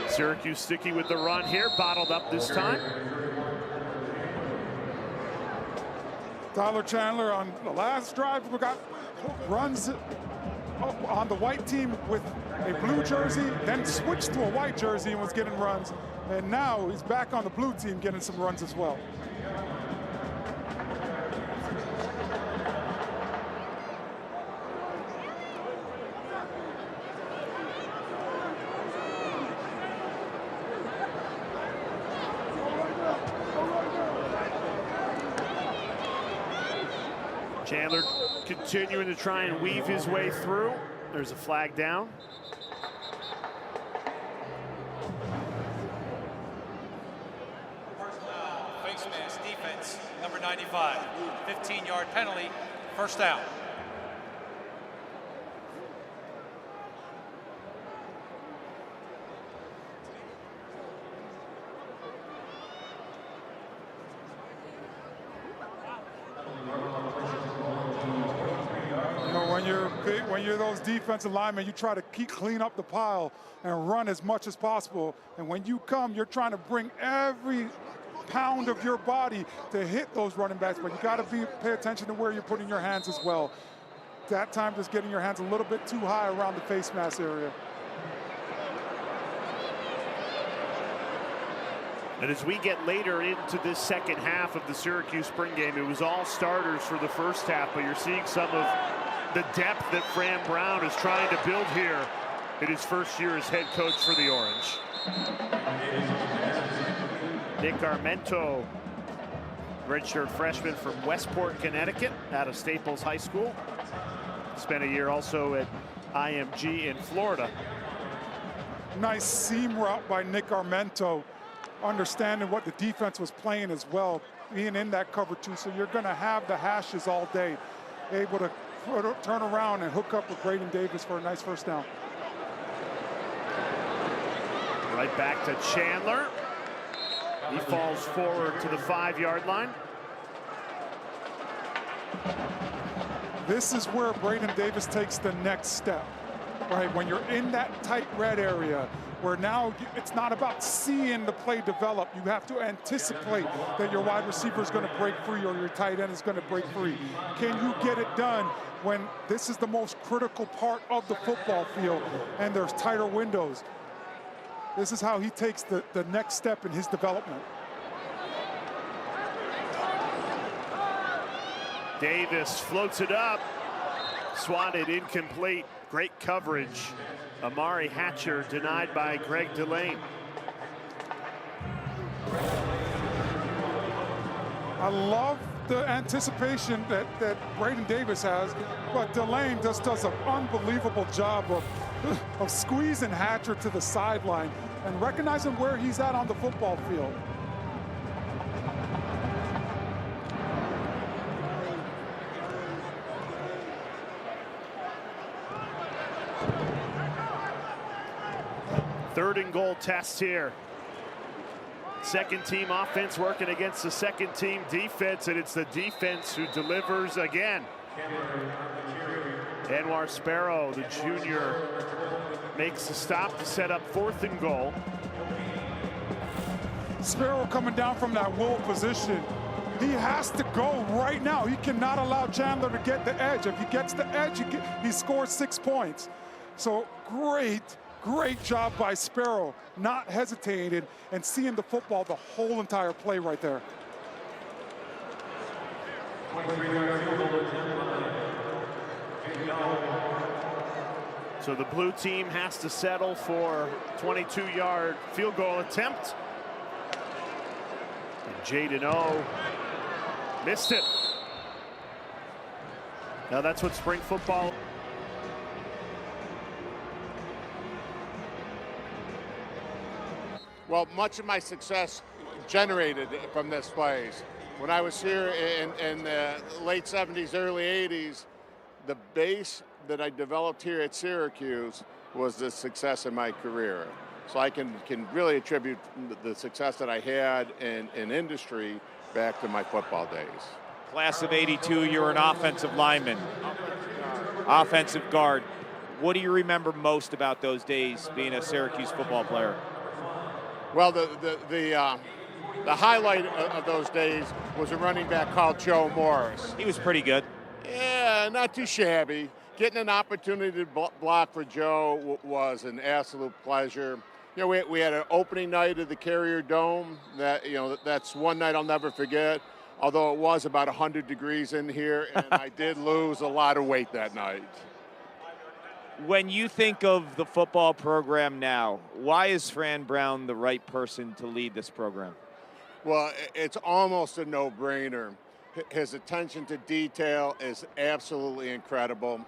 Syracuse sticking with the run here, bottled up this time. Tyler Chandler on the last drive, we got runs on the white team with a blue jersey, then switched to a white jersey and was getting runs. And now he's back on the blue team getting some runs as well. Chandler continuing to try and weave his way through. There's a flag down. Face mask defense, number 95. 15-yard penalty, first down. When you're those defensive linemen, you try to clean up the pile and run as much as possible. And when you come, you're trying to bring every pound of your body to hit those running backs. But you got to pay attention to where you're putting your hands as well. That time, just getting your hands a little bit too high around the face mask area. And as we get later into this second half of the Syracuse spring game, it was all starters for the first half, but you're seeing some of the depth that Fran Brown is trying to build here in his first year as head coach for the Orange. Nick Armento, redshirt freshman from Westport, Connecticut, out of Staples High School. Spent a year also at IMG in Florida. Nice seam route by Nick Armento, understanding what the defense was playing as well, being in that cover two. So you're going to have the hashes all day, able to turn around and hook up with Braden Davis for a nice first down. Right back to Chandler. He falls forward to the 5-yard line. This is where Braden Davis takes the next step, right? When you're in that tight red area, where now it's not about seeing the play develop. You have to anticipate that your wide receiver is going to break free or your tight end is going to break free. Can you get it done when this is the most critical part of the football field and there's tighter windows? This is how he takes the next step in his development. Davis floats it up, swatted incomplete. Great coverage. Amari Hatcher denied by Greg Delane. I love the anticipation that Braden Davis has, but Delane just does an unbelievable job of squeezing Hatcher to the sideline and recognizing where he's at on the football field. Third and goal test here. Second team offense working against the second team defense, and it's the defense who delivers again. Anwar Sparrow, the junior, makes the stop to set up 4th and goal. Sparrow coming down from that will position. He has to go right now. He cannot allow Chandler to get the edge. If he gets the edge, he scores 6 points. So great job by Sparrow, not hesitating and seeing the football the whole entire play right there. So the blue team has to settle for 22-yard field goal attempt. And Jaden O missed it. Now that's what spring football. Well, much of my success generated from this place. When I was here in the late 70s, early 80s, the base that I developed here at Syracuse was the success of my career. So I can really attribute the success that I had in industry back to my football days. Class of '82, you're an offensive lineman, offensive guard. What do you remember most about those days being a Syracuse football player? Well, the highlight of those days was a running back called Joe Morris. He was pretty good. Yeah, not too shabby. Getting an opportunity to block for Joe was an absolute pleasure. You know, we had an opening night of the Carrier Dome. That's one night I'll never forget. Although it was about 100 degrees in here, and I did lose a lot of weight that night. When you think of the football program now, why is Fran Brown the right person to lead this program? Well, it's almost a no-brainer. His attention to detail is absolutely incredible.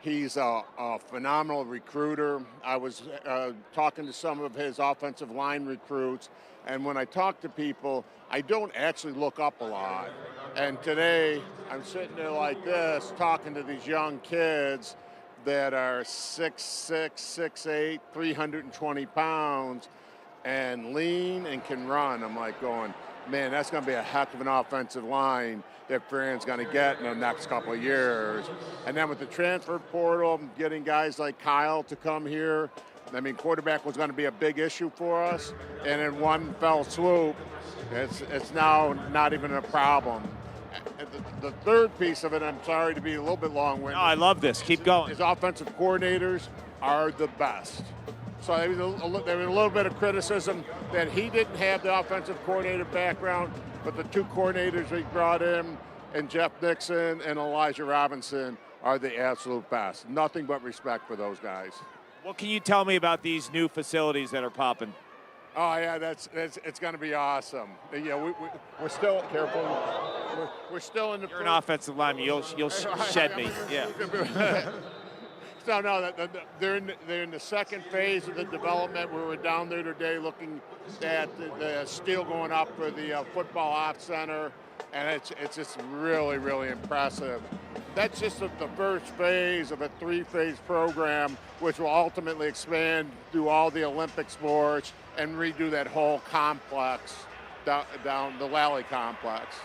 He's a phenomenal recruiter. I was talking to some of his offensive line recruits, and when I talk to people, I don't actually look up a lot. And today, I'm sitting there like this, talking to these young kids that are 6'6", 6'8", 320 pounds, and lean and can run. I'm like going, man, that's going to be a heck of an offensive line that Fran's going to get in the next couple of years. And then with the transfer portal, getting guys like Kyle to come here, I mean, quarterback was going to be a big issue for us. And in one fell swoop, it's now not even a problem. The third piece of it, I'm sorry to be a little bit long-winded. No, I love this. Keep going. His offensive coordinators are the best. So there was a little bit of criticism that he didn't have the offensive coordinator background, but the two coordinators we brought in, and Jeff Nixon and Elijah Robinson, are the absolute best. Nothing but respect for those guys. What can you tell me about these new facilities that are popping? Oh yeah, it's going to be awesome. Yeah, we're still careful. We're still in the. You're an offensive lineman. You'll shed me. Yeah. No, they're in the second phase of the development. We were down there today looking at the steel going up for the football ops center, and it's just really, really impressive. That's just the first phase of a three-phase program, which will ultimately expand through all the Olympic sports and redo that whole complex down the Lally complex.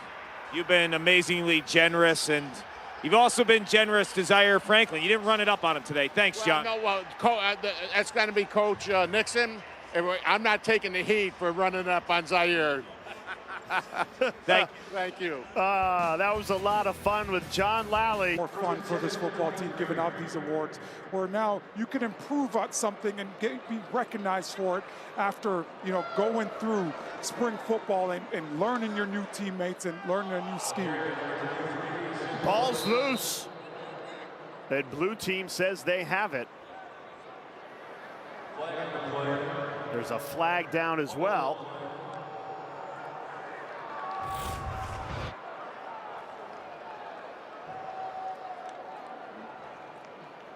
You've been amazingly generous, and you've also been generous to Zaire Franklin. You didn't run it up on him today. Thanks, John. That's going to be Coach Nixon. I'm not taking the heat for running it up on Zaire. Thank you. That was a lot of fun with John Lally. More fun for this football team giving out these awards, where now you can improve on something and be recognized for it after going through spring football and learning your new teammates and learning a new scheme. Ball's loose. And blue team says they have it. There's a flag down as well.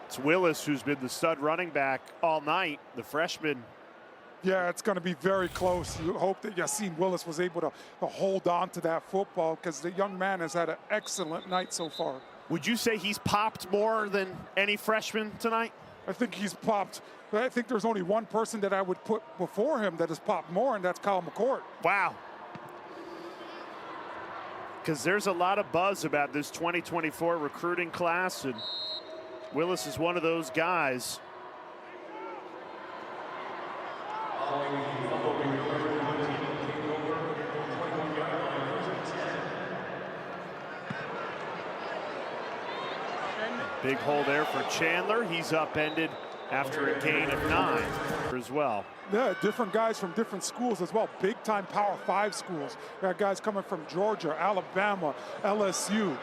It's Willis who's been the stud running back all night, the freshman. Yeah, it's going to be very close. You hope that Yassine Willis was able to hold on to that football, because the young man has had an excellent night so far. Would you say he's popped more than any freshman tonight? I think he's popped. I think there's only one person that I would put before him that has popped more, and that's Kyle McCourt. Wow. Because there's a lot of buzz about this 2024 recruiting class, and Willis is one of those guys. Big hole there for Chandler. He's upended after a gain of 9 as well. Yeah, different guys from different schools as well. Big-time Power 5 schools. Got guys coming from Georgia, Alabama, LSU.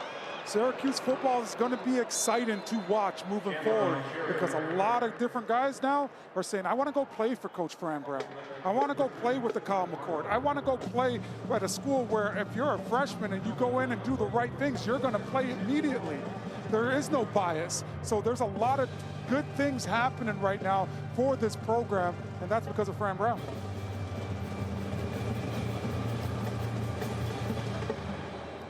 Syracuse football is going to be exciting to watch moving forward, because a lot of different guys now are saying, I want to go play for Coach Fran Brown. I want to go play with the Kyle McCourt. I want to go play at a school where if you're a freshman and you go in and do the right things, you're going to play immediately. There is no bias. So there's a lot of good things happening right now for this program, and that's because of Fran Brown.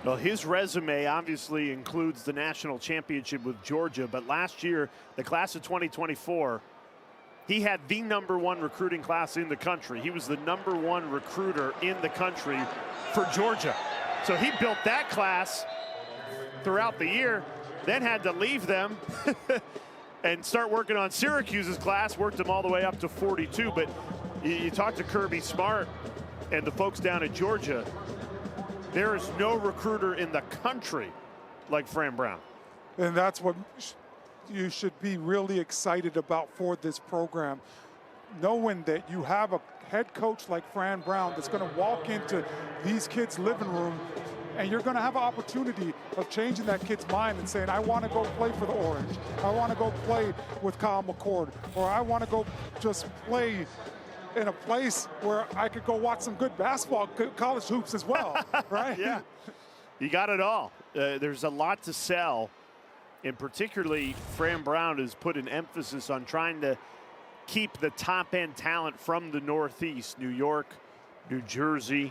Well, his resume obviously includes the national championship with Georgia, but last year, the class of 2024, he had the #1 recruiting class in the country. He was the #1 recruiter in the country for Georgia. So he built that class throughout the year, then had to leave them and start working on Syracuse's class, worked them all the way up to 42. But you talk to Kirby Smart and the folks down at Georgia, there is no recruiter in the country like Fran Brown. And that's what you should be really excited about for this program, knowing that you have a head coach like Fran Brown that's going to walk into these kids' living room, and you're going to have an opportunity of changing that kid's mind and saying, I want to go play for the Orange. I want to go play with Kyle McCord, or I want to go just play in a place where I could go watch some good basketball, college hoops as well, right? Yeah, you got it all. There's a lot to sell, and particularly Fran Brown has put an emphasis on trying to keep the top-end talent from the Northeast, New York, New Jersey,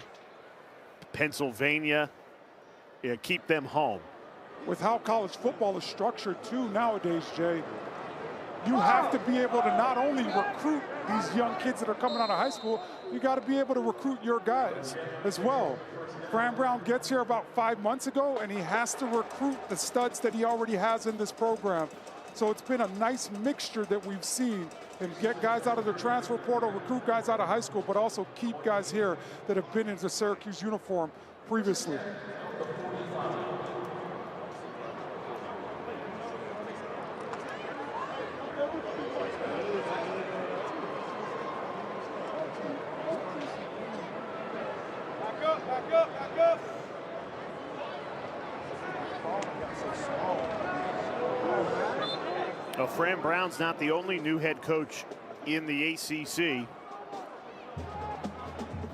Pennsylvania, keep them home. With how college football is structured too nowadays, Jay, you have to be able to not only recruit these young kids that are coming out of high school, you got to be able to recruit your guys as well. Fran Brown gets here about 5 months ago, and he has to recruit the studs that he already has in this program. So it's been a nice mixture that we've seen, and get guys out of the transfer portal, recruit guys out of high school, but also keep guys here that have been in the Syracuse uniform previously. Well, Fran Brown's not the only new head coach in the ACC.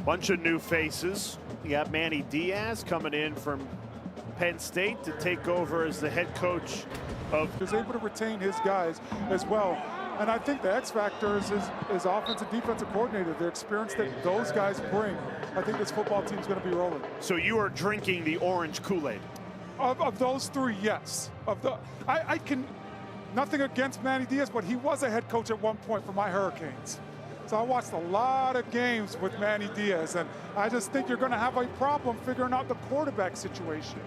Bunch of new faces. You got Manny Diaz coming in from Penn State to take over as the head coach of. He was able to retain his guys as well. And I think the X factor is his offensive defensive coordinator, the experience that those guys bring. I think this football team's going to be rolling. So you are drinking the orange Kool-Aid? Of those three, yes. I can, nothing against Manny Diaz, but he was a head coach at one point for my Hurricanes. So I watched a lot of games with Manny Diaz, and I just think you're going to have a problem figuring out the quarterback situation.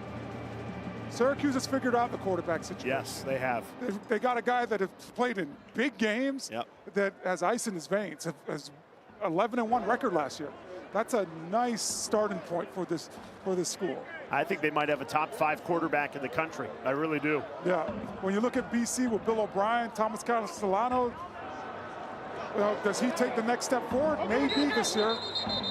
Syracuse has figured out the quarterback situation. Yes, they have. They got a guy that has played in big games, that has ice in his veins, has 11-1 record last year. That's a nice starting point for this school. I think they might have a top 5 quarterback in the country. I really do. Yeah. When you look at BC with Bill O'Brien, Thomas Castellano, does he take the next step forward? Maybe this year.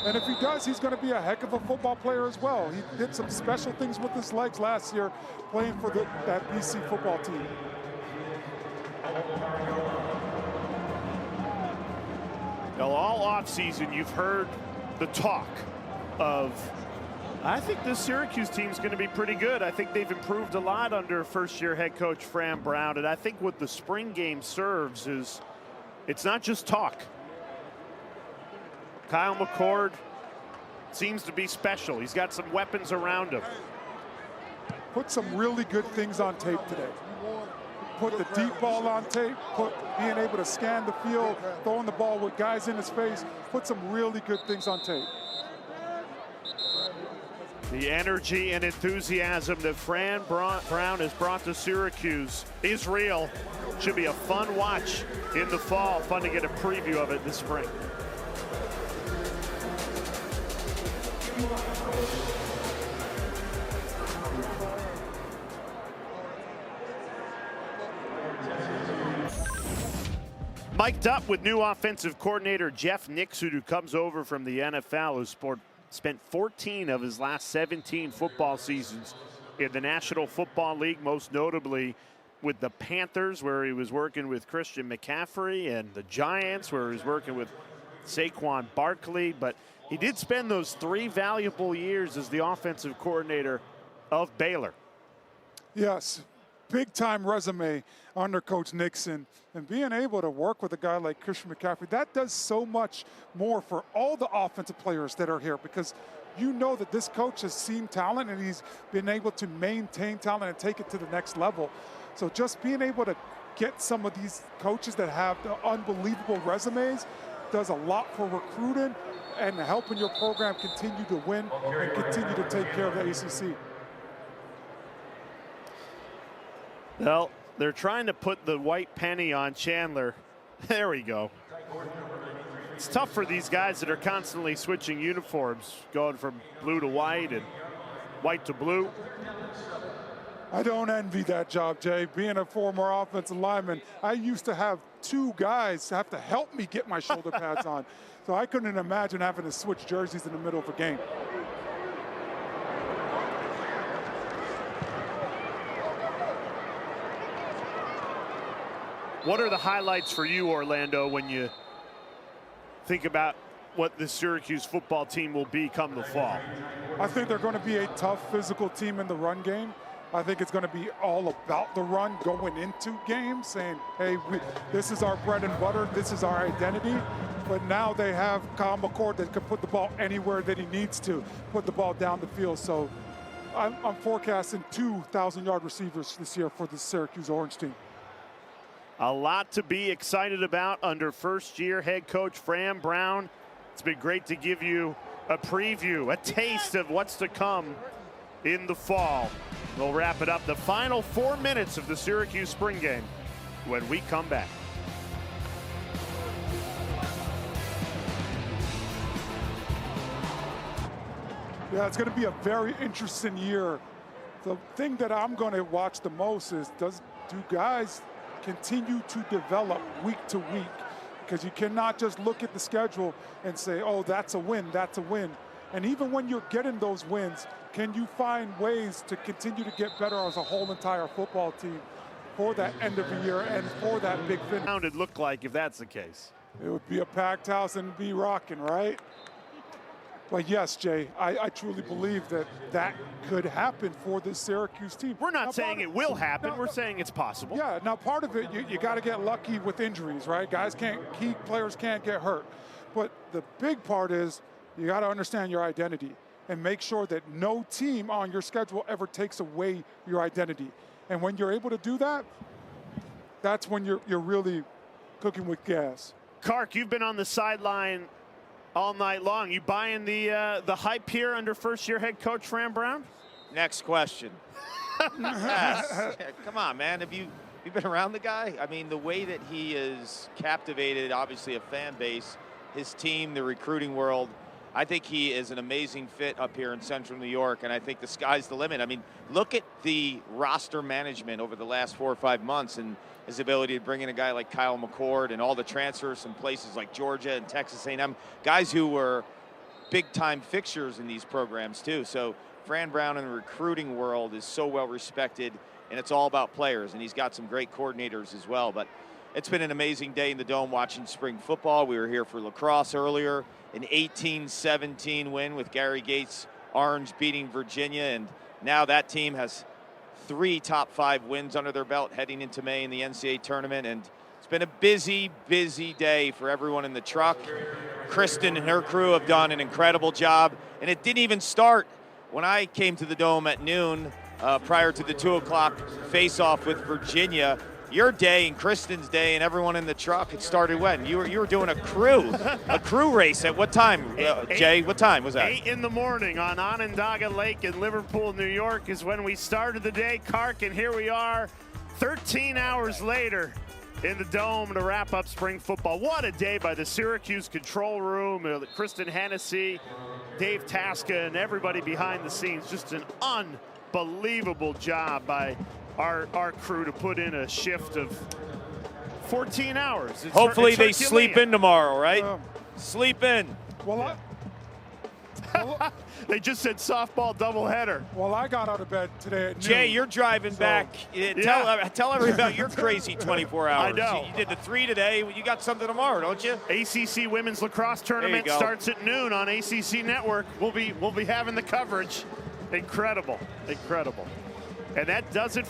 And if he does, he's going to be a heck of a football player as well. He did some special things with his legs last year playing for that BC football team. Now, all offseason, you've heard the talk of, I think this Syracuse team is going to be pretty good. I think they've improved a lot under first-year head coach Fran Brown. And I think what the spring game serves is, it's not just talk. Kyle McCord seems to be special. He's got some weapons around him. Put some really good things on tape today. Put the deep ball on tape, being able to scan the field, throwing the ball with guys in his face. Put some really good things on tape. The energy and enthusiasm that Fran Brown has brought to Syracuse is real. Should be a fun watch in the fall. Fun to get a preview of it this spring. Mic'd up with new offensive coordinator Jeff Nixon, who comes over from the NFL, who spent 14 of his last 17 football seasons in the National Football League, most notably with the Panthers, where he was working with Christian McCaffrey, and the Giants, where he was working with Saquon Barkley. But he did spend those 3 valuable years as the offensive coordinator of Baylor. Yes, big-time resume under Coach Nixon. And being able to work with a guy like Christian McCaffrey, that does so much more for all the offensive players that are here, because you know that this coach has seen talent and he's been able to maintain talent and take it to the next level. So just being able to get some of these coaches that have the unbelievable resumes does a lot for recruiting and helping your program continue to win and continue to take care of the ACC. Well, they're trying to put the white penny on Chandler. There we go. It's tough for these guys that are constantly switching uniforms, going from blue to white and white to blue. I don't envy that job, Jay. Being a former offensive lineman, I used to have 2 guys have to help me get my shoulder pads on. So I couldn't imagine having to switch jerseys in the middle of a game. What are the highlights for you, Orlando, when you think about what the Syracuse football team will be come the fall? I think they're going to be a tough physical team in the run game. I think it's going to be all about the run going into games, saying, hey, this is our bread and butter, this is our identity. But now they have Kyle McCord that can put the ball anywhere that he needs to, put the ball down the field. So I'm forecasting 2,000-yard receivers this year for the Syracuse Orange team. A lot to be excited about under first-year head coach Fran Brown. It's been great to give you a preview, a taste of what's to come in the fall. We'll wrap it up, the final 4 minutes of the Syracuse spring game, when we come back. Yeah, it's going to be a very interesting year. The thing that I'm going to watch the most is do guys continue to develop week to week? Because you cannot just look at the schedule and say, oh, that's a win, that's a win. And even when you're getting those wins, can you find ways to continue to get better as a whole entire football team for that end of the year and for that big finish? How would it look like if that's the case? It would be a packed house and be rocking, right? But yes, Jay, I truly believe that that could happen for this Syracuse team. We're not saying it will happen. We're saying it's possible. Yeah, now part of it, you got to get lucky with injuries, right? Key players can't get hurt. But the big part is you got to understand your identity and make sure that no team on your schedule ever takes away your identity. And when you're able to do that, that's when you're really cooking with gas. Kark, you've been on the sideline all night long. You buying the hype here under first-year head coach Fran Brown? Next question. Yes. Come on, man. Have you been around the guy? I mean, the way that he is captivated, obviously, a fan base, his team, the recruiting world. I think he is an amazing fit up here in Central New York, and I think the sky's the limit. I mean, look at the roster management over the last 4 or 5 months and his ability to bring in a guy like Kyle McCord and all the transfers from places like Georgia and Texas A&M, guys who were big-time fixtures in these programs too. So Fran Brown in the recruiting world is so well respected, and it's all about players, and he's got some great coordinators as well. But it's been an amazing day in the Dome watching spring football. We were here for lacrosse earlier, an 18-17 win with Gary Gates' Orange beating Virginia, and now that team has 3 top 5 wins under their belt heading into May in the NCAA tournament. And it's been a busy, busy day for everyone in the truck. Kristen and her crew have done an incredible job, and it didn't even start when I came to the Dome at noon prior to the 2 o'clock face-off with Virginia. Your day and Kristen's day and everyone in the truck, it started when? You were doing a crew race at what time, Jay? What time was that? 8 in the morning on Onondaga Lake in Liverpool, New York is when we started the day, Kark, and here we are 13 hours later in the Dome to wrap up spring football. What a day by the Syracuse control room, Kristen Hennessy, Dave Tasca, and everybody behind the scenes. Just an unbelievable job by our crew to put in a shift of 14 hours. Hopefully they sleep in tomorrow, right? Sleep in. Well, they just said softball doubleheader. Well, I got out of bed today at noon. Jay, you're driving back. Tell everybody about your crazy 24 hours. I know. You did the 3 today. You got something tomorrow, don't you? ACC Women's Lacrosse Tournament starts at noon on ACC Network. We'll be having the coverage. Incredible. And that does it